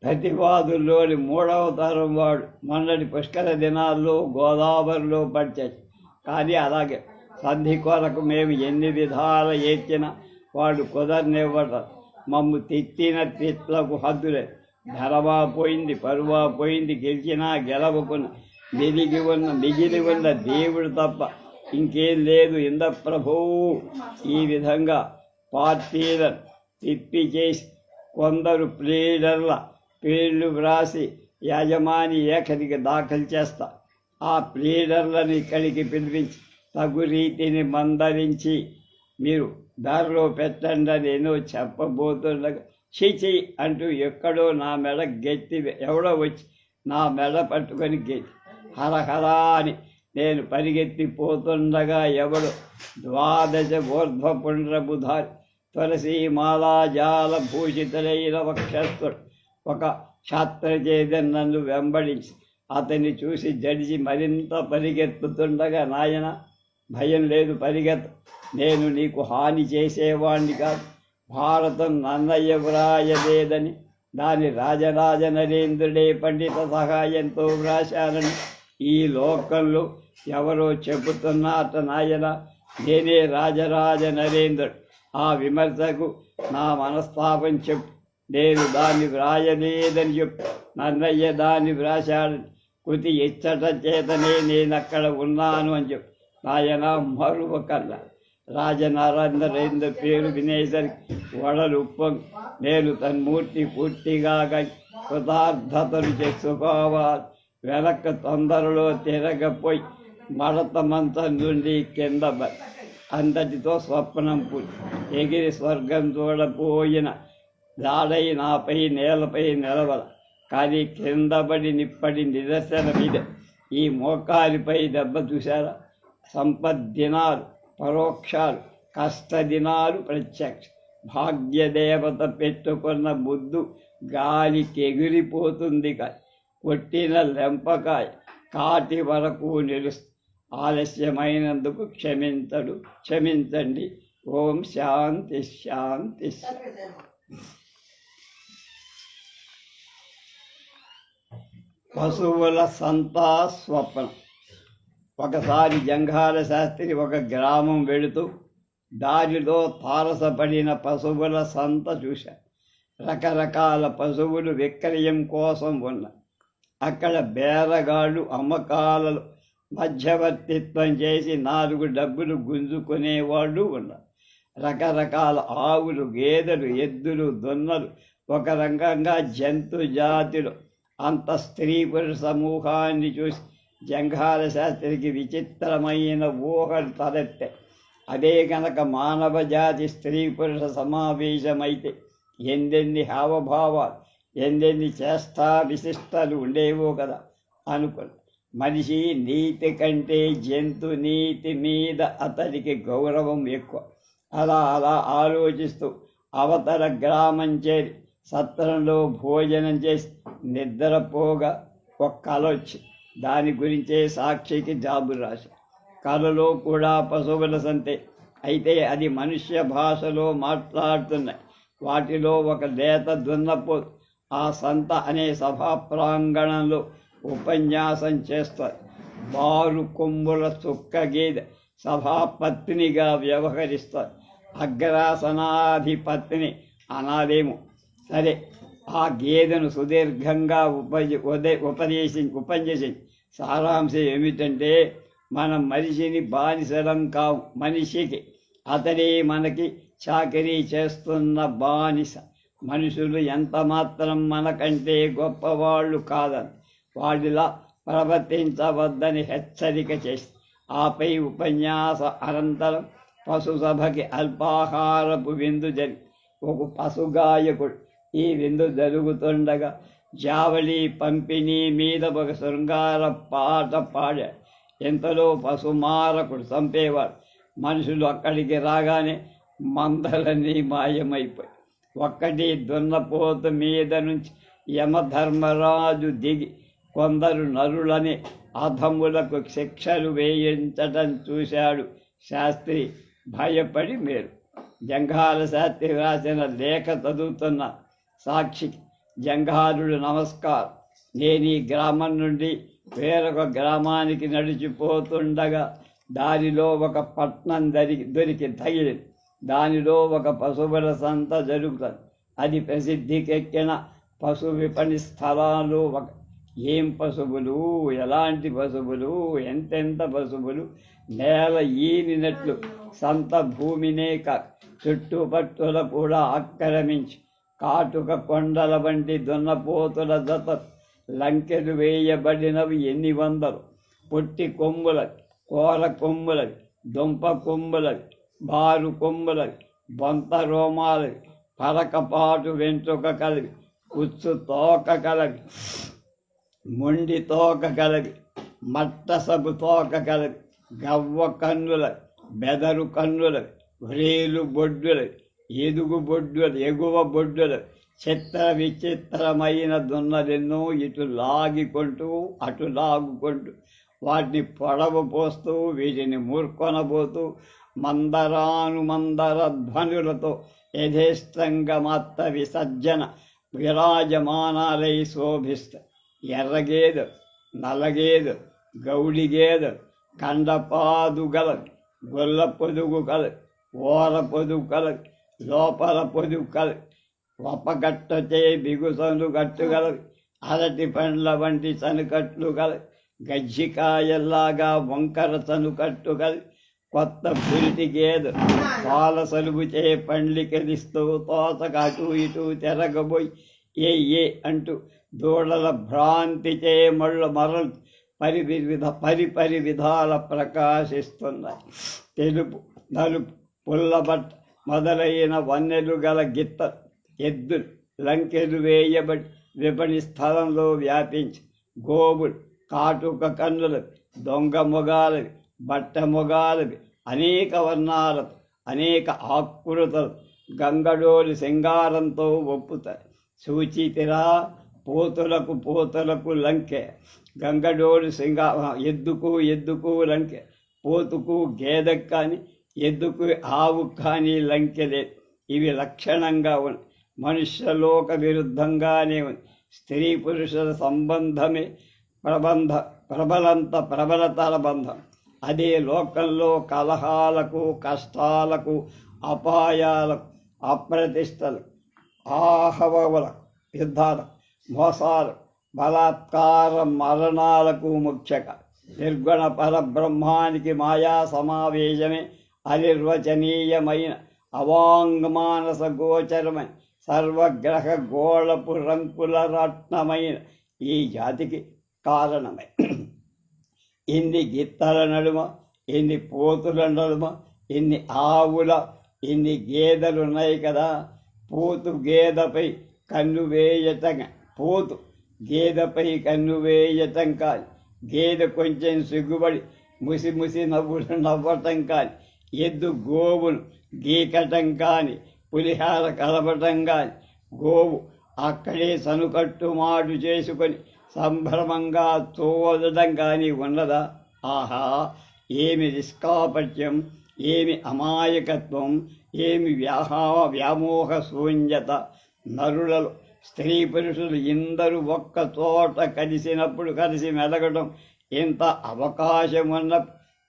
ప్రతివాదుల్లోని 3వ తరం వాడు మొన్నటి పుష్కర దినాల్లో గోదావరిలో పడిచాడు. కానీ అలాగే సంధి కొరకు మేము ఎన్ని విధాల ఏడ్చినా వాడు కుదరనివ్వటం. మమ్ము తిట్టిన తిట్లకు హద్దులే. ధరవా పోయింది, పరువా పోయింది, గెలిచినా గెలవకున్న మిగిలి ఉన్న దేవుడు తప్ప ఇంకేం లేదు ఇంద ప్రభువు. ఈ విధంగా పార్టీలను తిప్పి చేసి కొందరు ప్లీడర్ల పేర్లు వ్రాసి యాజమాని ఏకదికి దాఖలు చేస్తా. ఆ ప్లీడర్లను ఇక్కడికి పిలిపించి తగు రీతిని మందరించి మీరు దారిలో పెట్టండి నేను చెప్పబోతుండగా చీచి అంటూ ఎక్కడో నా మెడ గెత్తి ఎవడో వచ్చి నా మెడ పట్టుకొని గెత్తి హరహరా అని నేను పరిగెత్తిపోతుండగా ఎవడు ద్వాదశ ఊర్ధ్వపుండ్రబుధారి తులసి మాలాజాల భూషితులైన వక్షస్థుడు ఒక ఛాత్రచేదని నన్ను వెంబడించి అతన్ని చూసి జడిసి మరింత పరిగెత్తుతుండగా నాయన భయం లేదు పరిగెత్తు, నేను నీకు హాని చేసేవాణ్ణి కాదు, భారతం నన్నయ్య వ్రాయలేదని దాని రాజరాజ నరేంద్రుడే పండిత సహాయంతో వ్రాశానని ఈ లోకంలో ఎవరో చెబుతున్నట నాయన, నేనే రాజరాజ నరేంద్రుడు. ఆ విమర్శకు నా మనస్తాపం చెప్పు, నేను దాన్ని వ్రాయలేదని చెప్పు, నన్నయ్య దాన్ని వ్రాశాడని కృతి ఇచ్చట చేతనే నేనక్కడ ఉన్నాను అని చెప్పు నాయన. మరువకల్లా రాజనరేంద్ర పేరు వినేసరికి వడలు ఉప్పొంగి నేను తన్మూర్తి పూర్తిగా కృతార్థతలు చేసుకోవాలి. వెనక్కి తొందరలో తిరగపోయి మడత మంచం నుండి కింద అంతటితో స్వప్నం పూర్తి. ఎగిరి స్వర్గం చూడపోయిన దాడై నాపై నేలపై నిలవల, కానీ కిందపడి నిప్పటి నిదర్శనమిదే. ఈ మోకాలిపై దెబ్బ చూశారా? సంపద్దినాలు పరోక్షాలు, కష్టదినాలు ప్రత్యక్ష. భాగ్యదేవత పెట్టుకున్న ముద్దు గాలికి ఎగిరిపోతుంది, కానీ కొట్టిన లెంపకాయ కాటి వరకు నిలుస్తుంది. ఆలస్యమైనందుకు క్షమించండి. ఓం శాంతి శాంతి. పశువుల సంతా స్వప్నం. ఒకసారి జంఘాల శాస్త్రి ఒక గ్రామం వెళుతూ దారిలో తారసపడిన పశువుల సంత చూశారు. రకరకాల పశువులు విక్రయం కోసం ఉన్నాయి. అక్కడ బేరగాళ్ళు అమ్మకాలలో మధ్యవర్తిత్వం చేసి 4 డబ్బులు గుంజుకునేవాళ్ళు ఉన్నారు. రకరకాల ఆవులు, గేదెలు, ఎద్దులు, దున్నలు, ఒక రకంగా జంతు జాతిలో అంత స్త్రీ పురుష సమూహాన్ని చూసి జంఘాల శాస్త్రికి విచిత్రమైన ఊహలు తలెత్తాయి. అదే కనుక మానవ జాతి స్త్రీ పురుష సమావేశమైతే ఎందెన్ని హావభావాలు, ఎందెన్ని చేష్టా విశిష్టాలు ఉండేవో కదా అనుకున్నాను. మనిషి నీతి కంటే జంతు నీతి మీద అతడికి గౌరవం ఎక్కువ. అలా ఆలోచిస్తూ అవతల గ్రామం చేరి సత్రంలో భోజనం చేసి నిద్రపోగా ఒక కల వచ్చి దాని గురించే సాక్షికి జాబు రాశారు. కళలో కూడా పశువుల సంతే, అయితే అది మనుష్య భాషలో మాట్లాడుతున్నాయి. వాటిలో ఒక లేత దున్నపోతు ఆ సంత అనే సభా ప్రాంగణంలో ఉపన్యాసం చేస్తారు. బారు కొమ్ముల చుక్క గేదె సభాపత్నిగా వ్యవహరిస్తారు. అగ్రాసనాధిపత్ని అనాలేమో సరే, ఆ గేదెను సుదీర్ఘంగా ఉపన్యసించి సారాంశం ఏమిటంటే, మనం మనిషిని బానిసలం కావు, మనిషికి అతడే మనకి చాకరీ చేస్తున్న బానిస. మనుషులు ఎంత మాత్రం మనకంటే గొప్పవాళ్ళు కాదని, వాడిలా ప్రవర్తించవద్దని హెచ్చరిక చేసి ఆపై ఉపన్యాస అనంతరం పశుసభకి అల్పాహారపు విందు జరిగి ఒక పశుగాయకుడు ఈ విందు జరుగుతుండగా జావళి పంపిణీ మీద ఒక శృంగార పాట పాడాడు. ఇంతలో పశుమారకుడు చంపేవాడు. మనుషులు అక్కడికి రాగానే మందలన్నీ మాయమైపోయి ఒక్కటి దున్నపోతు మీద నుంచి యమధర్మరాజు దిగి కొందరు నరులని అధములకు శిక్షలు వేయించటం చూశాడు శాస్త్రి. భయపడి మేరు. జంఘాల శాస్త్రి రాసిన లేఖ చదువుతున్న సాక్షికి జంఘాలుడు నమస్కారం. నేను ఈ గ్రామం నుండి వేరొక గ్రామానికి నడిచిపోతుండగా దానిలో ఒక పట్నం దొరికి తగిలింది. దానిలో ఒక పశువుల సంత జరుగుతుంది. అది ప్రసిద్ధికెక్కిన పశు విపణి స్థలాలు. ఏం పశువులు, ఎలాంటి పశువులు, ఎంతెంత పశువులు, నేల ఈనినట్లు సంత భూమినే చుట్టుపట్టుల కూడా ఆక్రమించి కాటుక కొండల వంటి దున్నపోతుల జత లంకెలు వేయబడినవి 800. పొట్టి కొమ్ముల కూర కొమ్ములవి, దుంప కొమ్ములవి, బారు కొమ్ములవి, బొంత రోమాలవి, పరకపాటు వెంట్రుక కలవి, కుచ్చు తోక కలవి, మొండి తోక కలవి, మట్టసగు తోక కలవి, గవ్వ కన్నులవి, బెదరు కన్నులవి, వ్రేలు బొడ్డులవి, ఎగువ బొడ్డులవి, చిత్ర విచిత్రమైన దున్నలెన్నో ఇటు లాగికొంటూ అటు లాగుకుంటూ వాటిని పొడవు పోస్తూ వీటిని మూర్కొనబోతూ మందర ధ్వనులతో యథేష్టంగా మత్త విసర్జన విరాజమానాలై శోభిస్తాయి. ఎర్రగేదు, నల్లగేదు, గౌడిగేదు, కండపాదు గలవి, గొల్ల పొదుగు కలవి, ఓర పొదుగు కలవి, లోపల పొదుగు కలవి, వపగట్టచే బిగుసను గట్టుగలవి, అరటి పండ్ల వంటి చనుకట్లు గలవి, గజ్జికాయల్లాగా వంకర చనుకట్టు గలవి, కొత్త పురిటి గేదె పాల సలుబుచే పండ్లికెదిస్తూ తోసగా అటు ఇటు తిరగబోయి ఏ అంటూ దూడల భ్రాంతిచే మరలు పరిపరి విధాల ప్రకాశిస్తున్నాయి. తెలుపు, నలుపు, పుల్లబట్ట మొదలైన వన్నెలు గల గిత్త ఎద్దులు లంకెలు వేయబడి విపణి స్థలంలో వ్యాపించి గోవులు కాటుక కన్నులవి, దొంగ మొగాలవి, బట్ట మొగాలవి, అనేక వర్ణాలతో అనేక ఆకృతలు గంగడోలి సింగారంతో ఒప్పుతాయి. సూచితిరా పోతులకు లంకె, గంగడోలు ఎద్దుకు లంకె, పోతుకు గేదెకు కానీ ఎద్దుకు ఆవు కానీ లంకె లేదు. ఇవి లక్షణంగా ఉన్నాయి. మనుష్యలోక విరుద్ధంగానే ఉంది. స్త్రీ పురుషుల సంబంధమే ప్రబలతర బంధం. అదే లోకంలో కలహాలకు, కష్టాలకు, అపాయాలకు, అప్రతిష్టలు, ఆహవలకు, యుద్ధాలకు, మోసాలు, బలాత్కార మరణాలకు ముఖ్యంగా నిర్గుణ పరబ్రహ్మానికి మాయా సమావేశమే అనిర్వచనీయమైన అవాంగ్మానస గోచరమైన సర్వగ్రహ గోళపు రంకుల రత్నమైన ఈ జాతికి కారణమై ఇన్ని గిత్తల నడుమ, ఇన్ని పోతుల నడుమ, ఇన్ని ఆవుల, ఇన్ని గేదెలున్నాయి కదా. పోతు గేదెపై కన్ను వేయటం కాదు, గేదె కొంచెం సిగ్గుబడి ముసి నవ్వటం కాని, ఎద్దు గోవును గీకటం కాని, పులిహార కలపటం కాని, గోవు అక్కడే సనుకట్టుమాటు చేసుకొని సంభ్రమంగా తోదడం కానీ ఉన్నదా? ఆహా, ఏమి నిష్కాపట్యం, ఏమి అమాయకత్వం, ఏమి వ్యామోహ శూన్యత. నరులలో స్త్రీ పురుషులు ఇందరూ ఒక్క చోట కలిసి మెలగడం ఎంత అవకాశం ఉన్న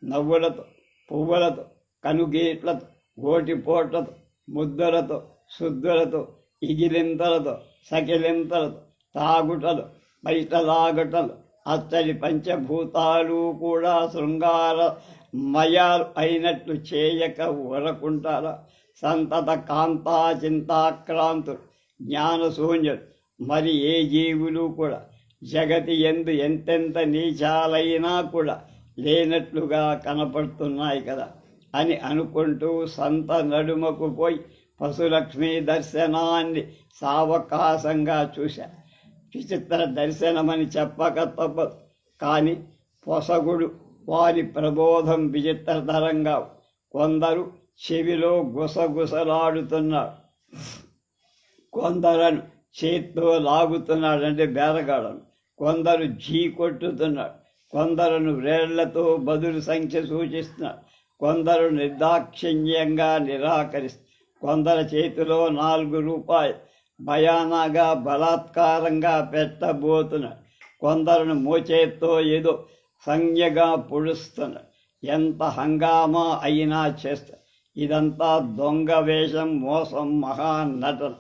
నవ్వులతో, పువ్వులతో, కనుగీట్లతో, గోటిపోట్లతో, ముద్దులతో, శుద్ధులతో, ఇగిలింతలతో, సకిలింతలతో, తాగుటలు, బయటలాగటలు, అత్తడి పంచభూతాలు కూడా శృంగారమయాలు అయినట్లు చేయక ఊరకుంటారా? సంతత కాంతా చింతాక్రాంతులు, జ్ఞానశూన్యులు మరి ఏ జీవులు కూడా జగతి ఎందు ఎంతెంత నీచాలైనా కూడా లేనట్లుగా కనపడుతున్నాయి కదా అని అనుకుంటూ సంత నడుమకు పోయి పశులక్ష్మి దర్శనాన్ని సావకాశంగా చూశా. విచిత్ర దర్శనమని చెప్పక తప్పదు. కానీ పొసగుడు వారి ప్రబోధం విచిత్రతరంగా, కొందరు చెవిలో గుసగుసలాడుతున్నాడు, కొందరను చేత్తో లాగుతున్నాడు అంటే బేరగాడను, కొందరు కొట్టుతున్నాడు, కొందరును వ్రేళ్లతో బదులు సంఖ్య సూచిస్తున్నాడు, కొందరు నిర్దాక్షిణ్యంగా నిరాకరిస్తారు, కొందరు చేతిలో 4 రూపాయలు భయానగా బలాత్కారంగా పెట్టబోతున్నాడు, కొందరును మోచేత్తో ఏదో సంజ్ఞగా పొడుస్తున్నాడు. ఎంత హంగామా అయినా చేస్తారు. ఇదంతా దొంగ వేషం, మోసం, మహానటన.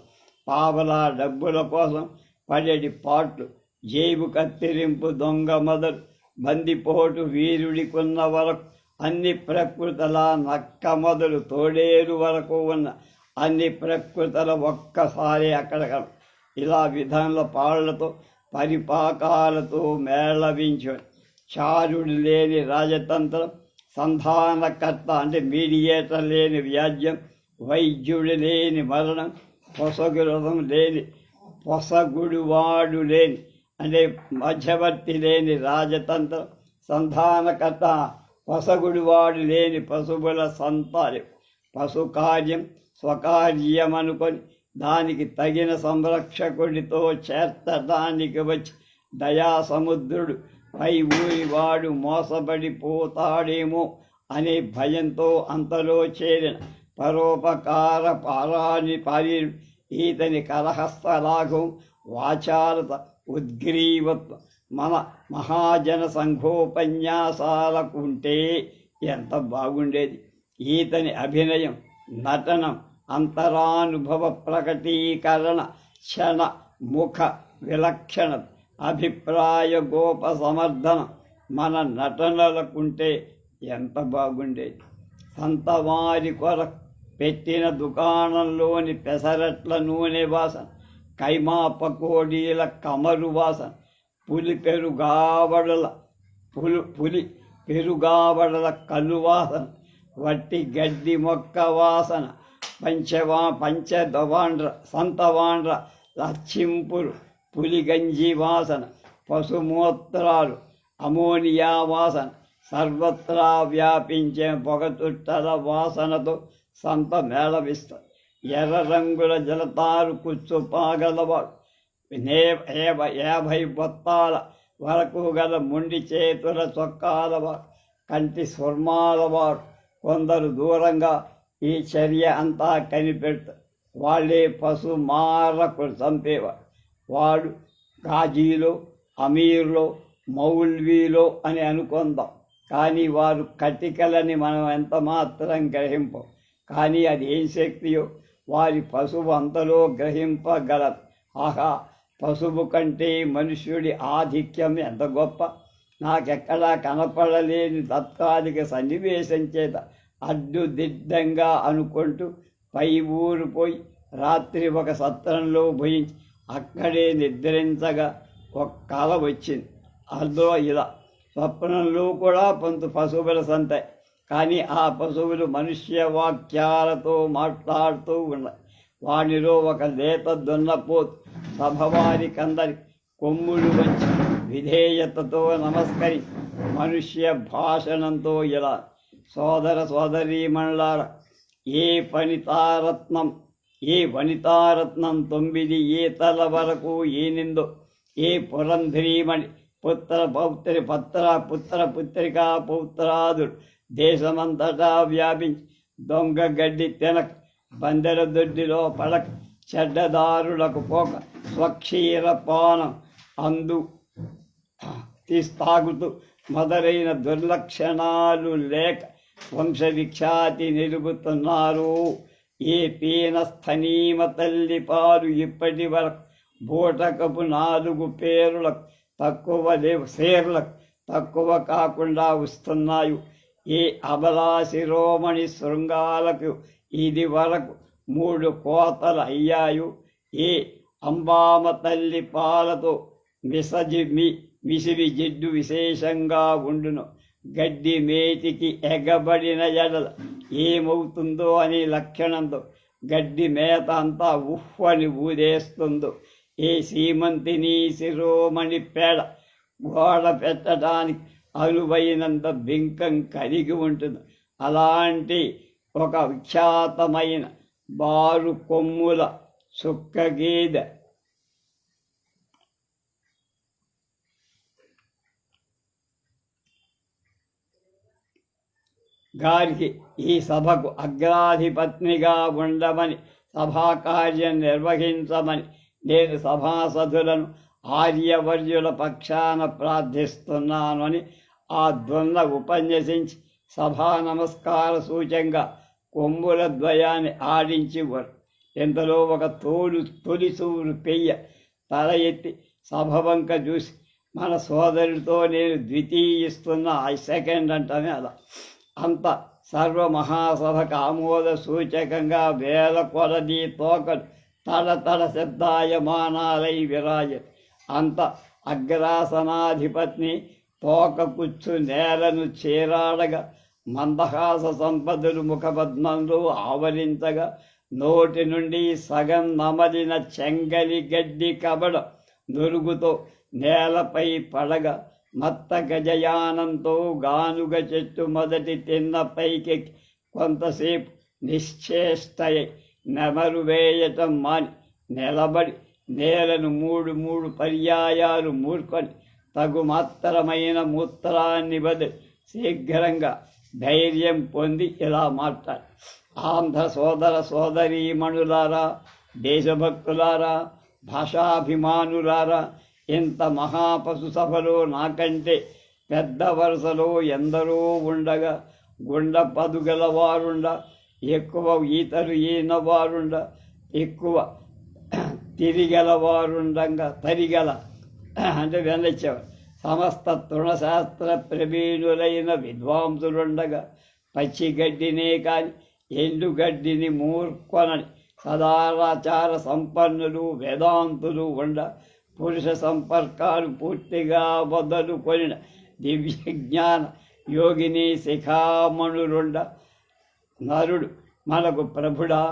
పావలా డబ్బుల కోసం పడేటి పాట్లు, జేబు కత్తిరింపు, దొంగ మొదలు, బందిపోటు వీరుడికున్న వరకు అన్ని ప్రకృతుల, నక్క మొదలు తోడేరు వరకు ఉన్న అన్ని ప్రకృతుల ఒక్కసారి అక్కడ ఇలా విధానుల పాళ్లతో పరిపాకాలతో మేళవించు. చారుడు లేని రాజతంత్రం, సంధానకర్త అంటే మీడియేటర్ లేని వ్యాజ్యం, వైద్యుడు లేని మరణం, పొసగురథం లేని పొసగుడువాడు లేని అంటే మధ్యవర్తి లేని రాజతంత్రం, సంధానకర్త పొసగుడువాడు లేని పశువుల సంతానం, పశుకార్యం స్వకార్యమనుకొని దానికి తగిన సంరక్షకుడితో చేర్చడానికి వచ్చి దయాసముద్రుడు పై ఊరివాడు మోసపడిపోతాడేమో అనే భయంతో అంతలో చేరిన పరోపకార పారి ఈతని కరహస్తలాఘం, వాచారత, ఉద్గ్రీవత్వం మన మహాజన సంఘోపన్యాసాలకుంటే ఎంత బాగుండేది. ఈతని అభినయం, నటనం, అంతరానుభవ ప్రకటీకరణ, క్షణ ముఖ విలక్షణ, అభిప్రాయ గోప సమర్థనం మన నటనలకుంటే ఎంత బాగుండేది. సంతవారి కొరకు పెట్టిన దుకాణంలోని పెసరట్ల నూనె వాసన, కైమా పకోడీల కమరు వాసన, పులి పెరుగావడల కళ్ళు వాసన, వట్టి గడ్డి మొక్క వాసన, పంచదవాండ్ర సంతవాండ్ర లచ్చింపులు, పులిగంజి వాసన, పశుమూత్రాలు, అమోనియా వాసన, సర్వత్రా వ్యాపించే పొగతుట్టల వాసనతో సంత మేళవిస్తారు. ఎర్ర రంగుల జలతారు కుచ్చు పాగలవాడు, 50 బొత్తాల వరకు గల మొండి చేతుల చొక్కాలవాడు, కంటి స్వర్మాలవాడు. కొందరు దూరంగా ఈ చర్య అంతా కనిపెడతారు. వాళ్ళే పశు మారకుడు చంపేవాడు. వాడు గాజీలో, అమీర్లో, మౌల్వీలో అని అనుకుందాం. కానీ వారు కటికలని మనం ఎంత మాత్రం గ్రహింపం. కానీ అది ఏం శక్తియో వారి పశువు అంతలో గ్రహింపగలదు. ఆహా, పశువు కంటే మనుష్యుడి ఆధిక్యం ఎంత గొప్ప! నాకెక్కడా కనపడలేని తాత్కాలిక సన్నివేశం చేత అడ్డుదిడ్డంగా అనుకుంటూ పై ఊరు పోయి రాత్రి ఒక సత్రంలో భోయించి అక్కడే నిద్రించగా ఒక కల వచ్చింది. అందులో ఇలా స్వప్నంలో కూడా పశువుల సంతాయి. కానీ ఆ పశువులు మనుష్య వాక్యాలతో మాట్లాడుతూ ఉన్నాయి. వానిలో ఒక లేత దున్నపోతు సభవారికందరి కొమ్ములు వంచి విధేయతతో నమస్కరి మనుష్య భాషణంతో ఇలా, సోదర సోదరీమణులారా, ఏ వనితారత్నం 9 ఈతల వరకు ఈనిందో, ఏ పురంధ్రీమణి పుత్రికా పౌత్రాదుడు దేశమంతటా వ్యాపించి దొంగ గడ్డి తినక, బందెర దొడ్డిలో పడక, చెడ్డదారులకు పోక, స్వక్షీరపానం తాగుతూ మొదలైన దుర్లక్షణాలు లేక వంశవిఖ్యాతి నిలుపుతున్నారు. ఏ పీనస్థనీమ తల్లి పాలు ఇప్పటి వరకు బూటకపు 4 పేరులకు సేర్లకు తక్కువ కాకుండా వస్తున్నాయి. ఏ అబలా శిరోమణి శృంగాలకు ఇది వరకు 3 కోతలు అయ్యాయు. ఏ అంబామ తల్లి పాలతో విసిరి జిడ్డు విశేషంగా ఉండును. గడ్డి మేటికి ఎగబడిన ఎడల ఏమవుతుందో అనే లక్షణంతో గడ్డి మేత అంతా ఉఫ్ఫని ఊదేస్తుందో, ఏ సీమంతిని శిరోమణి పేడ గోడ పెట్టడానికి అనువైనంత బింకం కలిగి ఉంటుంది. అలాంటి ఒక విఖ్యాతమైన బారు కొమ్ముల సుక్కగీదె గారికి ఈ సభకు అగ్రాధిపత్నిగా ఉండమని, సభాకార్యం నిర్వహించమని నేను సభాసదులను ఆర్యవర్యుల పక్షాన ప్రార్థిస్తున్నాను అని ఆ ద్వంద్వ ఉపన్యసించి సభా నమస్కార సూచంగా కొమ్ముల ద్వయాన్ని ఆడించేవారు. ఇంతలో ఒక తొలిసూరు పెయ్య తల ఎత్తి సభ వంక చూసి, మన సోదరుడితో నేను ద్వితీయిస్తున్న సెకండ్ అంటానే అలా అంత సర్వమహాసభకు ఆమోద సూచకంగా వేల కొలది తోకలు తడతడ శబ్దాయమానాలై విరాజ. అంత అగ్రాసనాధిపత్ని తోక కుచ్చు నేలను చేరాడగా మందహాస సంపదలు ముఖపద్మంలో ఆవరించగా నోటి నుండి సగం నమలిన చెంగలి గడ్డి కబడ నురుగుతో నేలపై పడగా మత్త గజయానంతో గానుగ చెట్టు మొదటి తిన్న పైకి కొంతసేపు నిశ్చేష్టయై నెమరు వేయటం మాని నిలబడి నేలను మూడు మూడు పర్యాయాలు మూర్కొని తగు మాత్రమైన మూత్రాన్ని బదిలి శీఘ్రంగా ధైర్యం పొంది ఇలా మాట్లాడు. ఆంధ్ర సోదర సోదరీమణులారా, దేశభక్తులారా, భాషాభిమానులారా, ఇంత మహాపశు సభలో నాకంటే పెద్ద వరుసలో ఎందరో ఉండగా గుండ పదుగలవారుండ, ఎక్కువ ఈతలు ఈనవారుండ, ఎక్కువ తిరిగలవారుండగా తరిగల అంటే వెనచ్చేవారు సమస్త తృణశాస్త్ర ప్రవీణులైన విద్వాంసులుండగా పచ్చిగడ్డినే కాని ఎండుగడ్డిని మూర్కొనని సదాచార సంపన్నులు వేదాంతులు ఉండ పురుష సంపర్కాలు పూర్తిగా మొదలుకొనిన దివ్యజ్ఞాన యోగిని శిఖామణులుండ నరుడు మనకు ప్రభుడా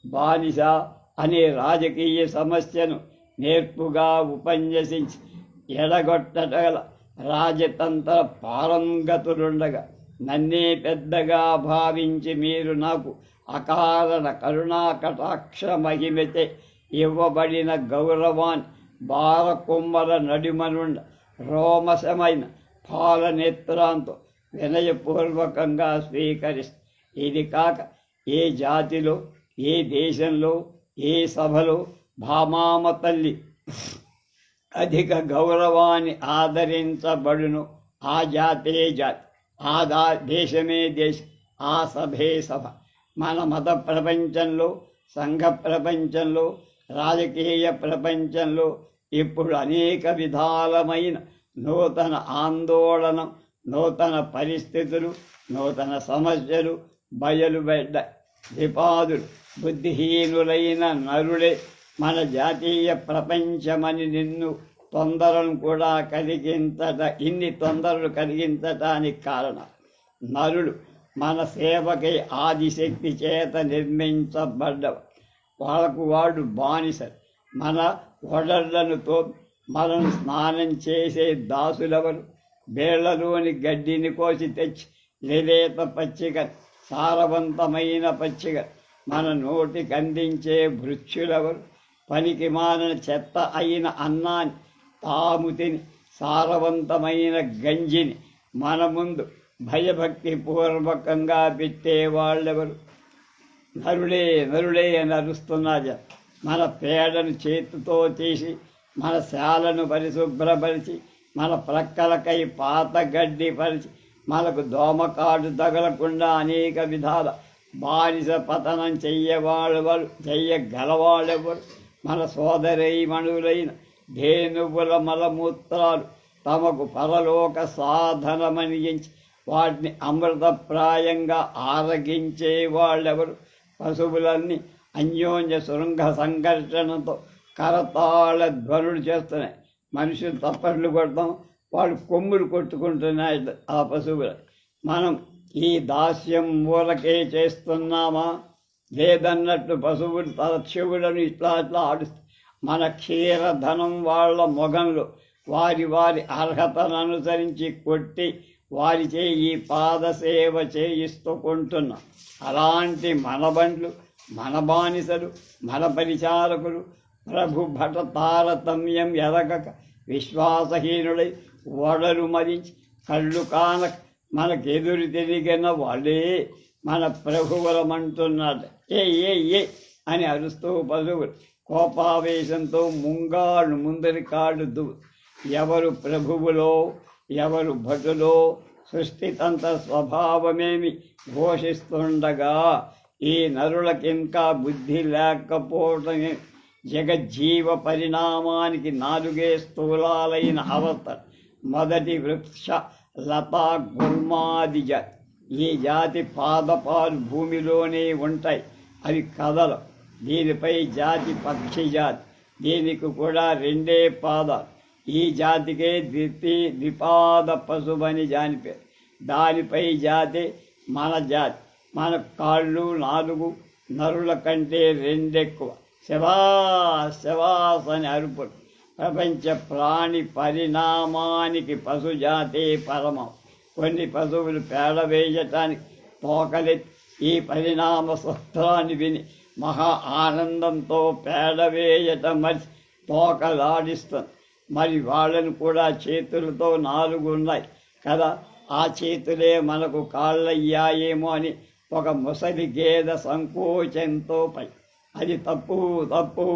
బానిస అనే రాజకీయ సమస్యను నేర్పుగా ఉపన్యసించి ఎడగొట్టగల రాజతంత్ర పారంగతులుండగా నన్నే పెద్దగా భావించి మీరు నాకు అకారణ కరుణా కటాక్ష మహిమతే ఇవ్వబడిన గౌరవాన్ని బారకొమ్మల నడిమనుండ రోమశమైన పాలనేత్రాంతో వినయపూర్వకంగా స్వీకరిస్తుంది. ఇది కాక ఏ జాతిలో, ఏ దేశంలో, ఏ సభలో భామామ తల్లి అధిక గౌరవాన్ని ఆదరించబడును ఆ జాతే జాతి, ఆ దేశమే దేశం, ఆ సభే సభ. మన మత ప్రపంచంలో, సంఘ ప్రపంచంలో, రాజకీయ ప్రపంచంలో ఇప్పుడు అనేక విధాలమైన నూతన ఆందోళన, నూతన పరిస్థితులు, నూతన సమస్యలు బయలుపడ్డాయి. ద్విపాదులు బుద్ధిహీనులైన నరుడే మన జాతీయ ప్రపంచమని ఇన్ని తొందరలు కలిగించటానికి కారణం నరుడు మన సేవకై ఆదిశక్తి చేత నిర్మించబడ్డవ. వాళ్ళకు వాడు బానిస. మన ఒడళ్లనుతో మనను స్నానం చేసే దాసులెవరు? బేళ్లలోని గడ్డిని కోసి తెచ్చి లేలేత పచ్చిక, సారవంతమైన పచ్చిక మన నోటికి అందించే భృత్యులెవరు? పనికి మాలిన చెత్త అయిన అన్నాన్ని తాము తిని సారవంతమైన గంజిని మన ముందు భయభక్తి పూర్వకంగా పెట్టేవాళ్ళెవరు? నరుడే నరుడే అని అరుస్తున్నది. మన పేడను చేతితో తీసి మన శాలను పరిశుభ్రపరిచి మన ప్రక్కలకై పాత గడ్డి పరిచి మనకు దోమకాడు తగలకుండా అనేక విధాల బానిస పతనం చెయ్యగలవాళ్ళెవరు? మన సోదరీమణులైన ధేనువుల మలమూత్రాలు తమకు పరలోక సాధనమని ఎంచి వాటిని అమృతప్రాయంగా ఆరగించే వాళ్ళెవరు? పశువులన్నీ అన్యోన్య శృంగ సంఘర్షణతో కరతాళ ధ్వనులు చేస్తున్నాయి. మనుషులు తప్పట్లు కొడతాం, వాళ్ళు కొమ్ములు కొట్టుకుంటున్నాయి ఆ పశువులు. మనం ఈ దాస్యం మూలకే చేస్తున్నామా? లేదన్నట్టు పశువులు తన చెవులను ఇట్లా ఆడుస్తాయి. మన క్షీరధనం వాళ్ళ మొగంలో వారి వారి అర్హతను అనుసరించి కొట్టి వారిచే ఈ పాదసేవ చేయిస్తూ కొంటున్నాం. అలాంటి మన బండ్లు, మన బానిసలు, మన పరిచారకులు ప్రభు భట తారతమ్యం ఎరగక విశ్వాసహీనుడై ఓడలు మరించి కళ్ళు కానక మనకెదురు తిరిగిన వాళ్ళే మన ప్రభువులమంటున్నాడు. ఏ ఏ ఏ అని అరుస్తూ పశువులు కోపావేశంతో ముంగాళ్ళు ముందరి కాళ్ళు ఎవరు ప్రభువులో, ఎవరు భటులో సృష్టితంత్ర స్వభావమేమి ఘోషిస్తుండగా ఈ నరులకింకా బుద్ధి లేకపోవటమే జగజ్జీవ పరిణామానికి 4 స్థూలాలైన అవస్థ. మొదటి వృక్ష లతా గుల్మాది జాతి. ఈ జాతి పాదపాలు భూమిలోనే ఉంటాయి, అవి కదలు. దీనిపై జాతి పక్షి జాతి, దీనికి కూడా 2 పాదాలు. ఈ జాతికే ద్విపాద పశువని జాని పేరు. దానిపై జాతి మన జాతి. మన కాళ్ళు 4 నరుల కంటే 2 ఎక్కువ. శబాస్ శబాస్ అని అరుపులు. ప్రపంచ ప్రాణి పరిణామానికి పశుజాతే పరమం. కొన్ని పశువులు పేడ వేయటానికి తోకలెత్తి ఈ పరిణామ సూత్రాన్ని విని మహా ఆనందంతో పేడ వేయటం మరిచి తోకలాడిస్తుంది. మరి వాళ్ళను కూడా చేతులతో 4 ఉన్నాయి కదా, ఆ చేతులే మనకు కాళ్ళయ్యాయేమో అని ఒక ముసలి గేదె సంకోచంతో పై. అది తప్పు తప్పు,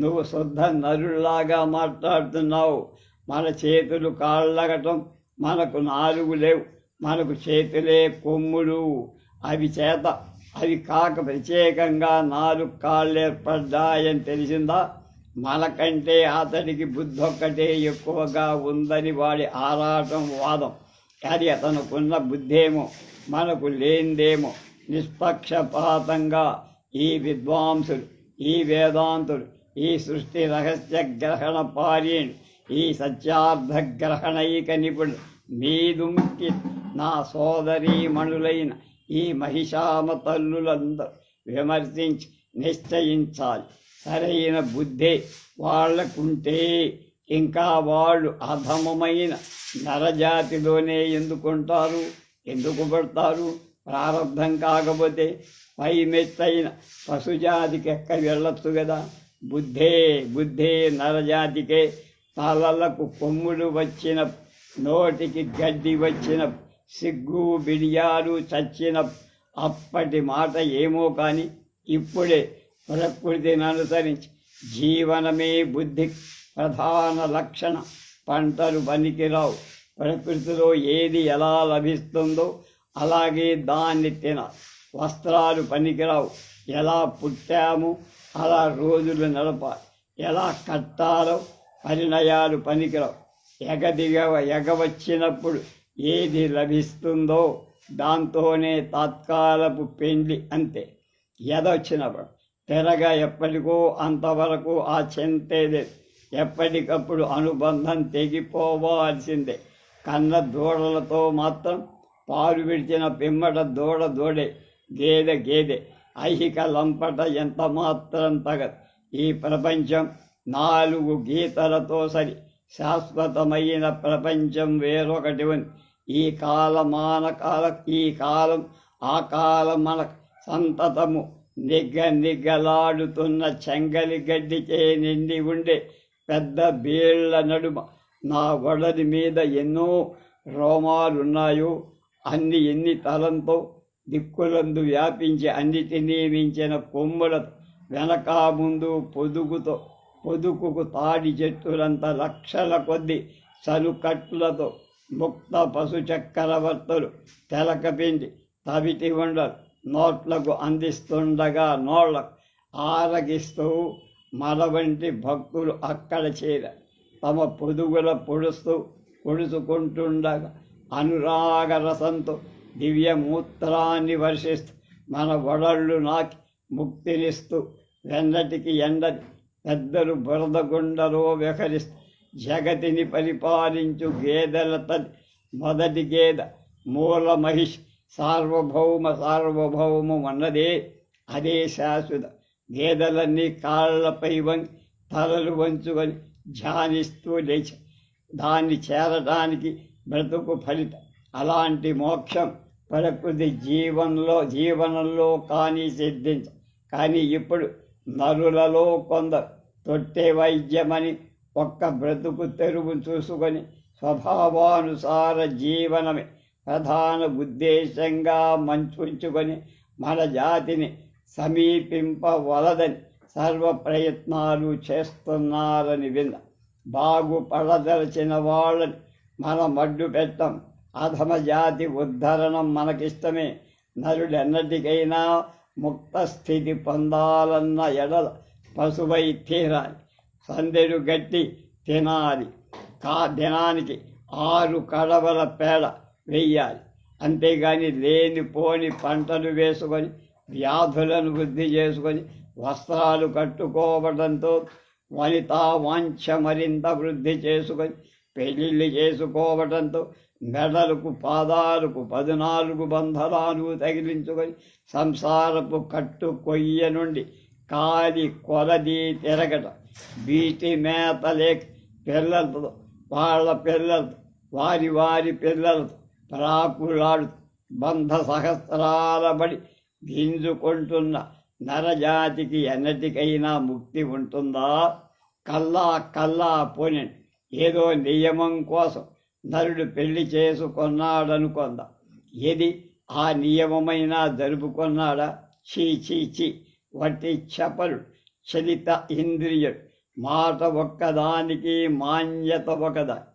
నువ్వు శుద్ధ నరుల్లాగా మాట్లాడుతున్నావు. మన చేతులు కాళ్ళగటం, మనకు 4 లేవు, మనకు చేతులే కొమ్ములు. అవి కాక ప్రత్యేకంగా 4 కాళ్ళు ఏర్పడ్డాయని తెలిసిందా? మనకంటే అతడికి బుద్ధొక్కటే ఎక్కువగా ఉందని వాడి ఆరాటం వాదం. అది అతనుకున్న బుద్ధేమో మనకు లేనిదేమో. నిష్పక్షపాతంగా ఈ విద్వాంసులు, ఈ వేదాంతులు, ఈ సృష్టి రహస్య గ్రహణ పార్యణి, ఈ సత్యార్థగ్రహణైక నిపుణులు మీదుంకి నా సోదరీమణులైన ఈ మహిషామ తల్లులందరూ విమర్శించి నిశ్చయించాలి. సరైన బుద్ధే వాళ్లకుంటే ఇంకా వాళ్ళు అధమమైన నరజాతిలోనే ఎందుకుంటారు, ఎందుకు పడతారు? ప్రారంధం కాకపోతే పై మెత్తైన పశుజాతికి ఎక్క వెళ్ళొచ్చు కదా. బుద్ధే నరజాతికే. తలలకు కొమ్ములు వచ్చిన, నోటికి గడ్డి వచ్చిన, సిగ్గు బిడియాలు చచ్చిన అప్పటి మాట ఏమో కానీ ఇప్పుడే ప్రకృతిని అనుసరించి జీవనమే బుద్ధి ప్రధాన లక్షణ. పంటలు పనికిరావు. ప్రకృతిలో ఏది ఎలా లభిస్తుందో అలాగే దాన్ని తినాలి. వస్త్రాలు పనికిరావు. ఎలా పుట్టాము అలా రోజులు నడపాలి. ఎలా కట్టాలో పరిణయాలు పనికిరావు. ఎగవచ్చినప్పుడు ఏది లభిస్తుందో దాంతోనే తాత్కాలపు పెండ్లి అంతే. ఎదొచ్చినప్పుడు తెరగా ఎప్పటికో అంతవరకు ఆ చింతే లేదు. ఎప్పటికప్పుడు అనుబంధం తెగిపోవాల్సిందే. కన్న దూడలతో మాత్రం పాలు విడిచిన పిమ్మట దూడే, గేదె. ఐహిక లంపట ఎంత మాత్రం తగదు. ఈ ప్రపంచం 4 గీతలతో సరి. శాశ్వతమైన ప్రపంచం వేరొకటి ఉంది. ఈ కాలం ఆ కాలం మన సంతతము నిగ్గలాడుతున్న చెంగలి గడ్డిచే నిండి ఉండే పెద్ద బీళ్ల నడుమ నా వడలి మీద ఎన్నో రోమాలున్నాయో ఎన్ని తలంతో దిక్కులందు వ్యాపించి అన్నిటినీ మించిన కొమ్ములతో వెనక ముందు పొదుకుకు తాడి చెట్టులంత లక్షల కొద్ది సరుకట్లతో ముక్త పశు చక్రవర్తులు తెలకపిండి తవిటి ఉండలు నోట్లకు అందిస్తుండగా నోళ్లకు ఆరగిస్తూ మన వంటి భక్తులు అక్కడ చేరారు. తమ పొదుగుల పొడుచుకుంటుండగా అనురాగ రసంతో దివ్యమూత్రాన్ని వర్షిస్తూ మన వడళ్ళు నాకి ముక్తినిస్తూ వెన్నటికి ఎండని పెద్దలు బురదగుండలో విహరిస్తూ జగతిని పరిపాలించు గేదెల తల్లి మొదటి గేదె మూల మహిష్ సార్వభౌమం అన్నదే. అదే శాశ్వత. గేదెలన్నీ కాళ్లపై వంగి తలలు వంచుకొని ధ్యానిస్తూ లేచి దాన్ని చేరటానికి బ్రతుకు ఫలితం. అలాంటి మోక్షం ప్రకృతి జీవనంలో కానీ సిద్ధించ. కానీ ఇప్పుడు నరులలో కొందరు తొట్టె వైద్యమని ఒక్క బ్రతుకు తెరువు చూసుకొని స్వభావానుసార జీవనమే ప్రధాన ఉద్దేశంగా మంచుకొని మన జాతిని సమీపింపవలదని సర్వ ప్రయత్నాలు చేస్తున్నారని విన్న. బాగుపడదలచిన వాళ్ళని మన మడ్డు పెట్టం. అధమ జాతి ఉద్ధరణం మనకిష్టమే. నరుడెన్నటికైనా ముక్త స్థితి పొందాలన్న ఎడల పశువై తీరాలి. సందెడు గట్టి తినాలి. దినానికి 6 కడవల పేడ వెయ్యాలి. అంతేగాని లేనిపోని పంటలు వేసుకొని వ్యాధులను వృద్ధి చేసుకొని వస్త్రాలు కట్టుకోవడంతో వనితా వాంఛ మరింత వృద్ధి చేసుకొని పెళ్ళిళ్ళు చేసుకోవడంతో మెడలకు పాదాలకు 14 బంధనాలు తగిలించుకొని సంసారపు కట్టు కొయ్య నుండి కాలి కొలది తిరగట వీటి మేత లేక పిల్లలతో వాళ్ళ పిల్లలతో వారి పిల్లలతో ప్రాకులాడు బంధ సహస్రాలబడి గింజుకుంటున్న నరజాతికి ఎన్నటికైనా ముక్తి ఉంటుందా? కల్లా పోని ఏదో నియమం కోసం నరుడు పెళ్లి చేసుకున్నాడనుకుందా. ఏది ఆ నియమమైనా జరుపుకున్నాడా? చీ వట్టి చపలుడు, చలిత ఇంద్రియుడు, మాట ఒక్కదానికి మాన్యత ఒకదాని,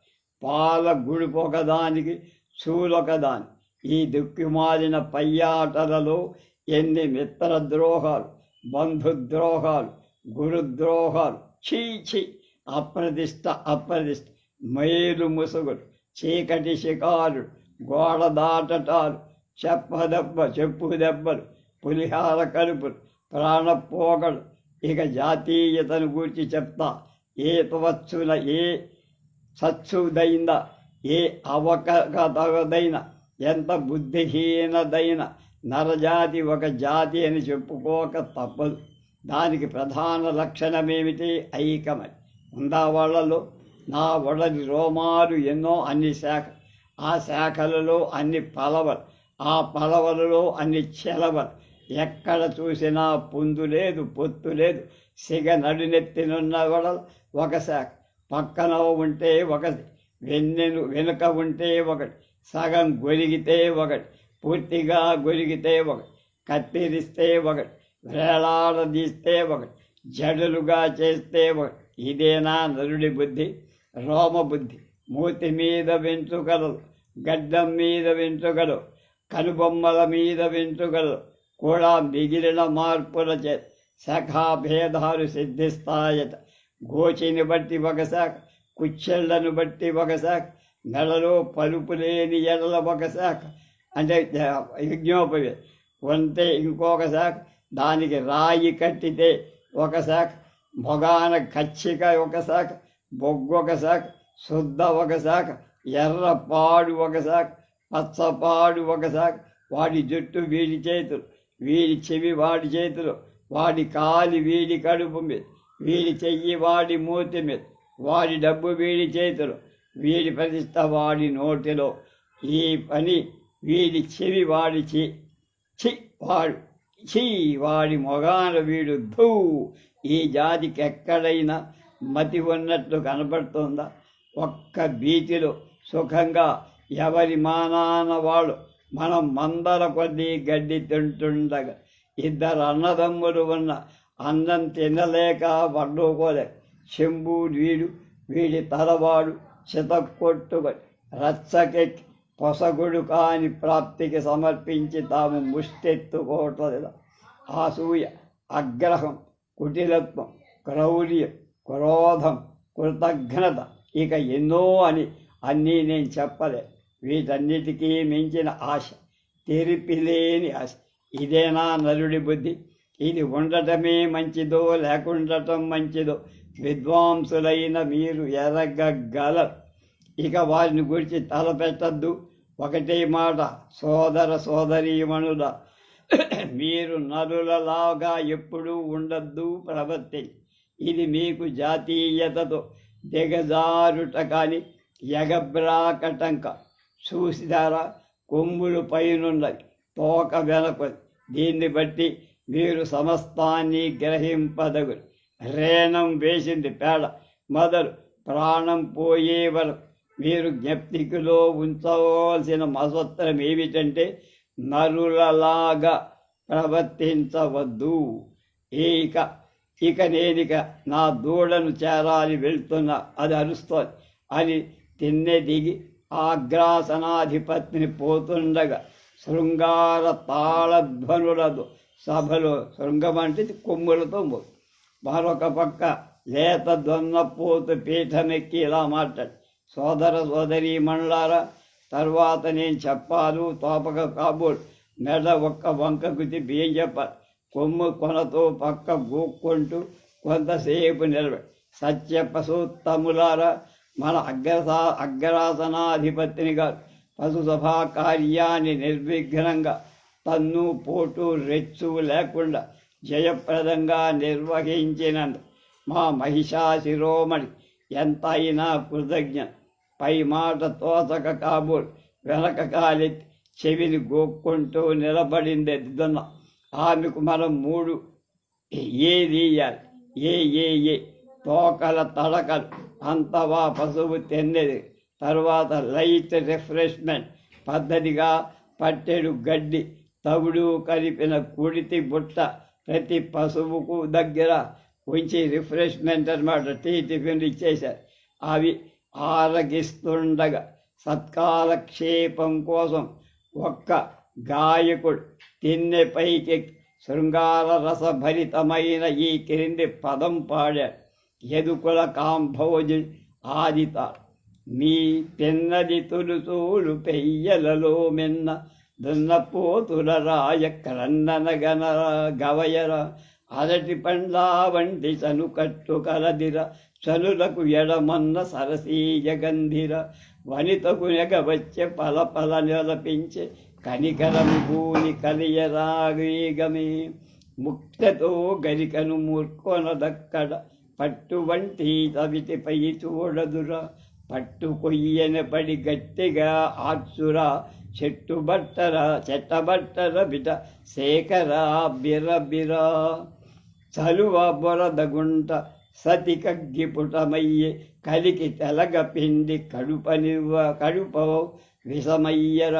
పాల గుడుపు ఒకదానికి చూలొకదాని. ఈ దిక్కుమాలిన పయ్యాటలలో ఎన్ని మిత్రద్రోహాలు, బంధుద్రోహాలు, గురుద్రోహాలు! చీ అప్రదిష్ట మైలు ముసుగులు, చీకటి షికారులు, గోడ దాటటాలు, చెప్పు దెబ్బలు, పులిహార కలుపులు, ప్రాణపోగలు. ఇక జాతీయతను గూర్చి చెప్తా. ఏ తవచ్చున ఏ సచ్చుదైందా, ఏ అవకతగదైన, ఎంత బుద్ధిహీనదైన నరజాతి ఒక జాతి అని చెప్పుకోక తప్పదు. దానికి ప్రధాన లక్షణమేమిటి? ఐకమని. ఉందా వాళ్ళలో? నా ఒడలి రోమాలు ఎన్నో, అన్ని శాఖలు, ఆ శాఖలలో అన్ని పలవలు, ఆ పలవలలో అన్ని చెలవలు. ఎక్కడ చూసినా పొందు లేదు, పొత్తు లేదు. సిగ నడునెత్తినున్న వడలు ఒక శాఖ, పక్కన ఉంటే ఒకటి, వెనుక ఉంటే ఒకటి, సగం గొరిగితే ఒకటి, పూర్తిగా గొరిగితే ఒకటి, కత్తిరిస్తే ఒకటి, వేలాడదీస్తే ఒకటి, జడులుగా చేస్తే ఒకటి. ఇదేనా నరుడి బుద్ధి? రోమబుద్ధి. మూతి మీద వెంట్రుకలు, గడ్డం మీద వెంట్రుకలు, కనుబొమ్మల మీద వెంట్రుకలు కూడా మిగిలిన మార్పుల చే శాఖాభేదాలు సిద్ధిస్తాయట. గోచిని బట్టి ఒక శాఖ, కుచ్చెళ్లను బట్టి ఒక శాఖ, నెలలో పలుపు లేని ఎడల ఒక శాఖ, అంటే యజ్ఞోపవి వంతే ఇంకొక శాఖ, దానికి రాయి కట్టితే ఒక శాఖ, మొగాన కచ్చిక ఒక శాఖ, బొగ్గొక శాఖ, శుద్ధ ఒక శాఖ, ఎర్రపాడు ఒక శాఖ, పచ్చపాడు ఒక శాఖ. వాడి జుట్టు వీడి చేతులు, వీడి చెవి వాడి చేతులు, వాడి కాలి వీడి కడుపు మీద, వీడి చెయ్యి వాడి మూతి మీద, వాడి డబ్బు వీడి చేతులు, వీడి ప్రతిష్ట వాడి నోటిలో. ఈ పని వీడి చెవి వాడి వాడి మొగాన వీడు ధూ. ఈ జాతికి ఎక్కడైనా మతి ఉన్నట్లు కనబడుతుందా? ఒక్క బీతిలో సుఖంగా ఎవరి మానాన వాళ్ళు మనం మందల కొద్దీ గడ్డి తింటుండగా, ఇద్దరు అన్నదమ్ములు ఉన్న అన్నం తినలేక వండుకోలేక, చెంబు వీడి తలవాడు చితక్కొట్టుకొని రచ్చకెక్కి పొసగుడు కాని ప్రాప్తికి సమర్పించి తాము ముష్టెత్తుకోవట్లేదు. అసూయ, అగ్రహం, కుటిలత్వం, క్రౌర్యం, క్రోధం, కృతజ్ఞత, ఇక ఎన్నో అన్నీ నేను చెప్పలే. వీటన్నిటికీ మించిన ఆశ, తెరిపిలేని ఆశ. ఇదేనా నరుడి బుద్ధి? ఇది ఉండటమే మంచిదో లేకుండటం మంచిదో విద్వాంసులైన మీరు ఎరగగలరు. ఇక వారిని గురించి తలపెట్టద్దు. ఒకటే మాట, సోదర సోదరీమణుల, మీరు నరులలాగా ఎప్పుడూ ఉండద్దు ప్రవర్తించి. ఇది మీకు జాతీయతతో దిగజారుట కానీ ఎగబ్రాకటంక. చూసిదారా, కొమ్ములు పైనున్నది, తోక వెనకది. దీన్ని బట్టి మీరు సమస్తాన్ని గ్రహింపదగురు. రేణం వేసింది పేడ మొదలు ప్రాణం పోయే వరకు మీరు జ్ఞప్తికిలో ఉంచవలసిన మసత్రం ఏమిటంటే, నరులలాగా ప్రవర్తించవద్దు. ఇక నేనిక నా దూడను చేరాలి, వెళ్తున్నా, అది అరుస్తోంది అని తిన్నె దిగి ఆగ్రాసనాధిపతిని పోతుండగా శృంగార తాళధ్వనులతో సభలో, శృంగం అంటే కొమ్ములతో మరొక పక్క లేత దొన్నపోతు పీఠమెక్కి ఇలా మాట్లాడు, సోదర సోదరీమణులారా, తర్వాత నేను చెప్పాలు తోపక కాబోడు. మెడ ఒక్క వంకకు బియ్యం చెప్పాలి. కొమ్ము కొనతో పక్క గోక్కుంటూ కొంతసేపు నిలబడి, సత్యపసూత్తములారా, మన అగ్రాసనాధిపతిని గారు పశుసభా కార్యాన్ని నిర్విఘ్నంగా తన్ను పోటు రెచ్చు లేకుండా జయప్రదంగా నిర్వహించినందుకు మా మహిషాశిరోమణి ఎంతైనా కృతజ్ఞ. పై మాట తోచక కాబోలు వెనక కాలెత్తి చెవిని గోక్కుంటూ నిలబడింది దున్న. ఆమెకు మనం 3 ఏదియాలి. ఏ తోకల తడకలు అంతవా పశువు తిన్నది. తర్వాత లైట్ రిఫ్రెష్మెంట్ పద్ధతిగా పట్టెడు గడ్డి తవుడు కలిపిన కుడితి బుట్ట ప్రతి పశువుకు దగ్గర ఉంచి రిఫ్రెష్మెంట్ అనమాట. టిఫిన్లు ఇచ్చేశారు. అవి ఆరగిస్తుండగా సత్కాలక్షేపం కోసం ఒక్క గాయకుడు తిన్నె పైకి శృంగార రసభరితమైన ఈ క్రింది పదం పాడాడు. ఎదుకుల కాంభోజి ఆదిత మీ పెన్నది తులుసూలు పెయ్యలలో మిన్న దున్నపోతుల రాయ క్రన్నన గన గవయర అరటి పండ్లా వంటి చను కట్టు కలదిర చనులకు ఎడమన్న సరసీయ గంధిర వనితకు నెగవచ్చే పల నిలపించే కనికరం భూని కలియరాగమే ముక్తతో గరికను మూర్కొనదక్కడ పట్టు వంటి తవిటిపై చూడదురా పట్టు కొయ్యన పడి గట్టిగా ఆర్చురా చెట్టబట్టర బిట శేఖరా బిరబిరా చలువ బొరదగుంట సతి కగ్గిపుటమయ్యే కలికి తెలగ పిండి కడుప విషమయ్యర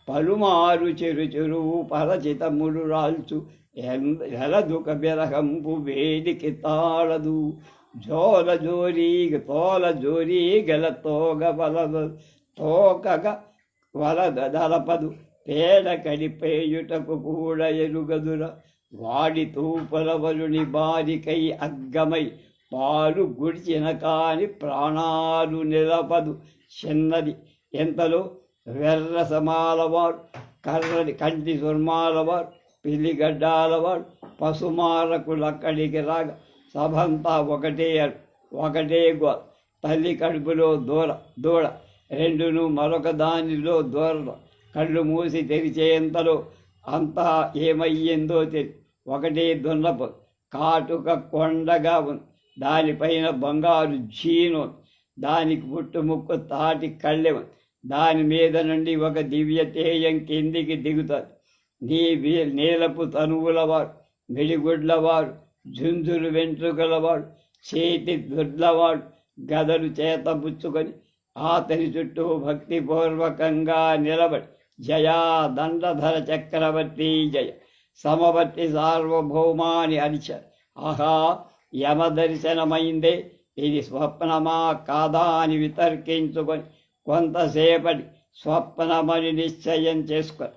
పలుమారు చెరువు పరచితముడు రాల్చు ఎలదుక బిరహంపు వేడికి తాళదు తోల జోరీ గల తోకగా వలదలపదు పేడ కడిపేయుటకు కూడా ఎరుగదుర వాడి తూపలవలుని బారికై అగ్గమై పాలు గుడిచిన కాని ప్రాణాలు నిలపదు చిన్నది. ఎంతలో వెర్రసమాలవాడు కర్రని కంటి సుర్మాలవాడు పిల్లిగడ్డాలవాడు పశుమారకులక్కడికి రాగా సభంతా ఒకటే గోల. తల్లి కడుపులో దూడ రెండును మరొక దానిలో దూరడం. కళ్ళు మూసి తెరిచేంతలో అంతా ఏమయ్యిందో ఒకటే దున్నపు కాటుక కొండగా ఉంది. దానిపైన బంగారు జీను, దానికి పుట్టుముక్కు తాటి కళ్ళె ఉంది. దాని మీద నుండి ఒక దివ్య తేజం కిందికి దిగుతుంది. నీలపు తనువులవాడు, మిడిగుడ్లవాడు, జుంజులు వెంట్రుకలవాడు, చేతి దుడ్లవాడు గదలు చేత పుచ్చుకొని అతని చుట్టూ భక్తిపూర్వకంగా నిలబడి జయా దండధర చక్రవర్తి జయ సమవర్తి సార్వభౌమాని అరిచారు. ఆహా, యమదర్శనమైందే, ఇది స్వప్నమా కాదా అని వితర్కించుకొని కొంతసేపటి స్వప్నమని నిశ్చయం చేసుకొని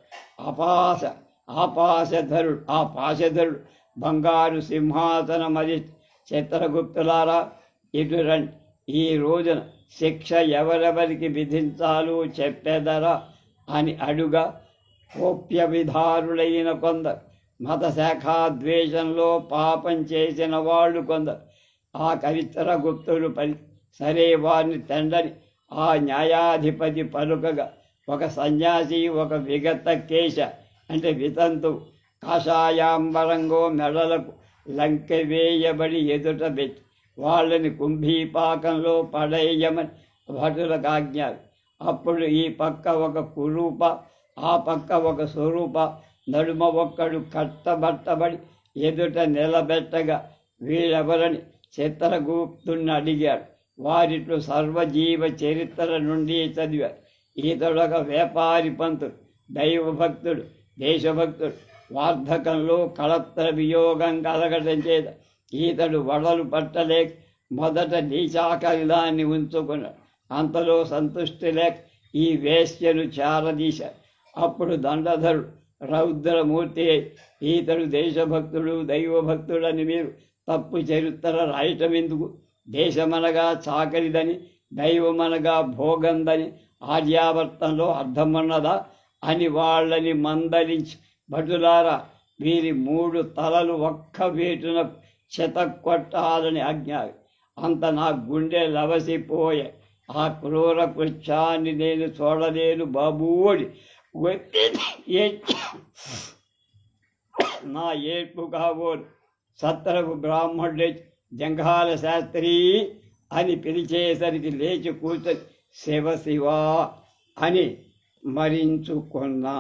ఆపాశధరుడు బంగారు సింహాసనమది చిత్రగుప్తులారా ఇటు రండి. ఈ రోజున శిక్ష ఎవరెవరికి విధించాలో చెప్పెదరా అని అడుగా కోప్య విధారులైన కొందరు, మత శాఖాద్వేషంలో పాపం చేసిన వాళ్ళు కొందరు ఆ కవిత్రగుప్తులు సరే వారిని తండని ఆ న్యాయాధిపతి పలుకగా ఒక సన్యాసి ఒక విగత కేశ అంటే వితంతు కాషాయాంబరంగో మెడలకు లంకె వేయబడి ఎదుట పెట్టి వాళ్ళని కుంభీపాకంలో పడేయమని భటులకు ఆజ్ఞారు. అప్పుడు ఈ పక్క ఒక కురూప, ఆ పక్క ఒక స్వరూప, నడుమ ఒక్కడు కట్టబట్టబడి ఎదుట నిలబెట్టగా వీళ్ళెవరని చిత్రగుప్తుని అడిగాడు. వారిట్లో సర్వజీవ చరిత్ర నుండి చదివారు. ఈతడొక వ్యాపారి పంతుడు, దైవభక్తుడు, దేశభక్తుడు. వార్ధకంలో కళత్ర వియోగం కలగడం చేత ఈతడు వడలు పట్టలేక మొదట నీచాకలి దాన్ని ఉంచుకున్నాడు. అంతలో సంతృష్టి లేక ఈ వేశ్యను చారదీశారు. అప్పుడు దండధరుడు రౌద్రమూర్తి ఈతడు దేశభక్తుడు, దైవభక్తుడని మీరు తప్పు చరిత్ర రాయటం ఎందుకు? దేశమనగా చాకరిదని, దైవమనగా భోగందని ఆర్యావర్తంలో అర్థమన్నదా అని వాళ్ళని మందలించి, భటులారా, వీరి 3 తలలు ఒక్క వేటున చెతక్కొట్టాలని ఆజ్ఞ. అంత నా గుండె లవసిపోయే. ఆ క్రూర కృత్యాన్ని నేను చూడలేను బాబూడి నా ఏడ్పు కాబోలు సత్తరపు బ్రాహ్మణుడే జంఘాల శాస్త్రి అని పిలిచేసరికి లేచి కూర్చొని శివ శివ అని మరించుకున్నా.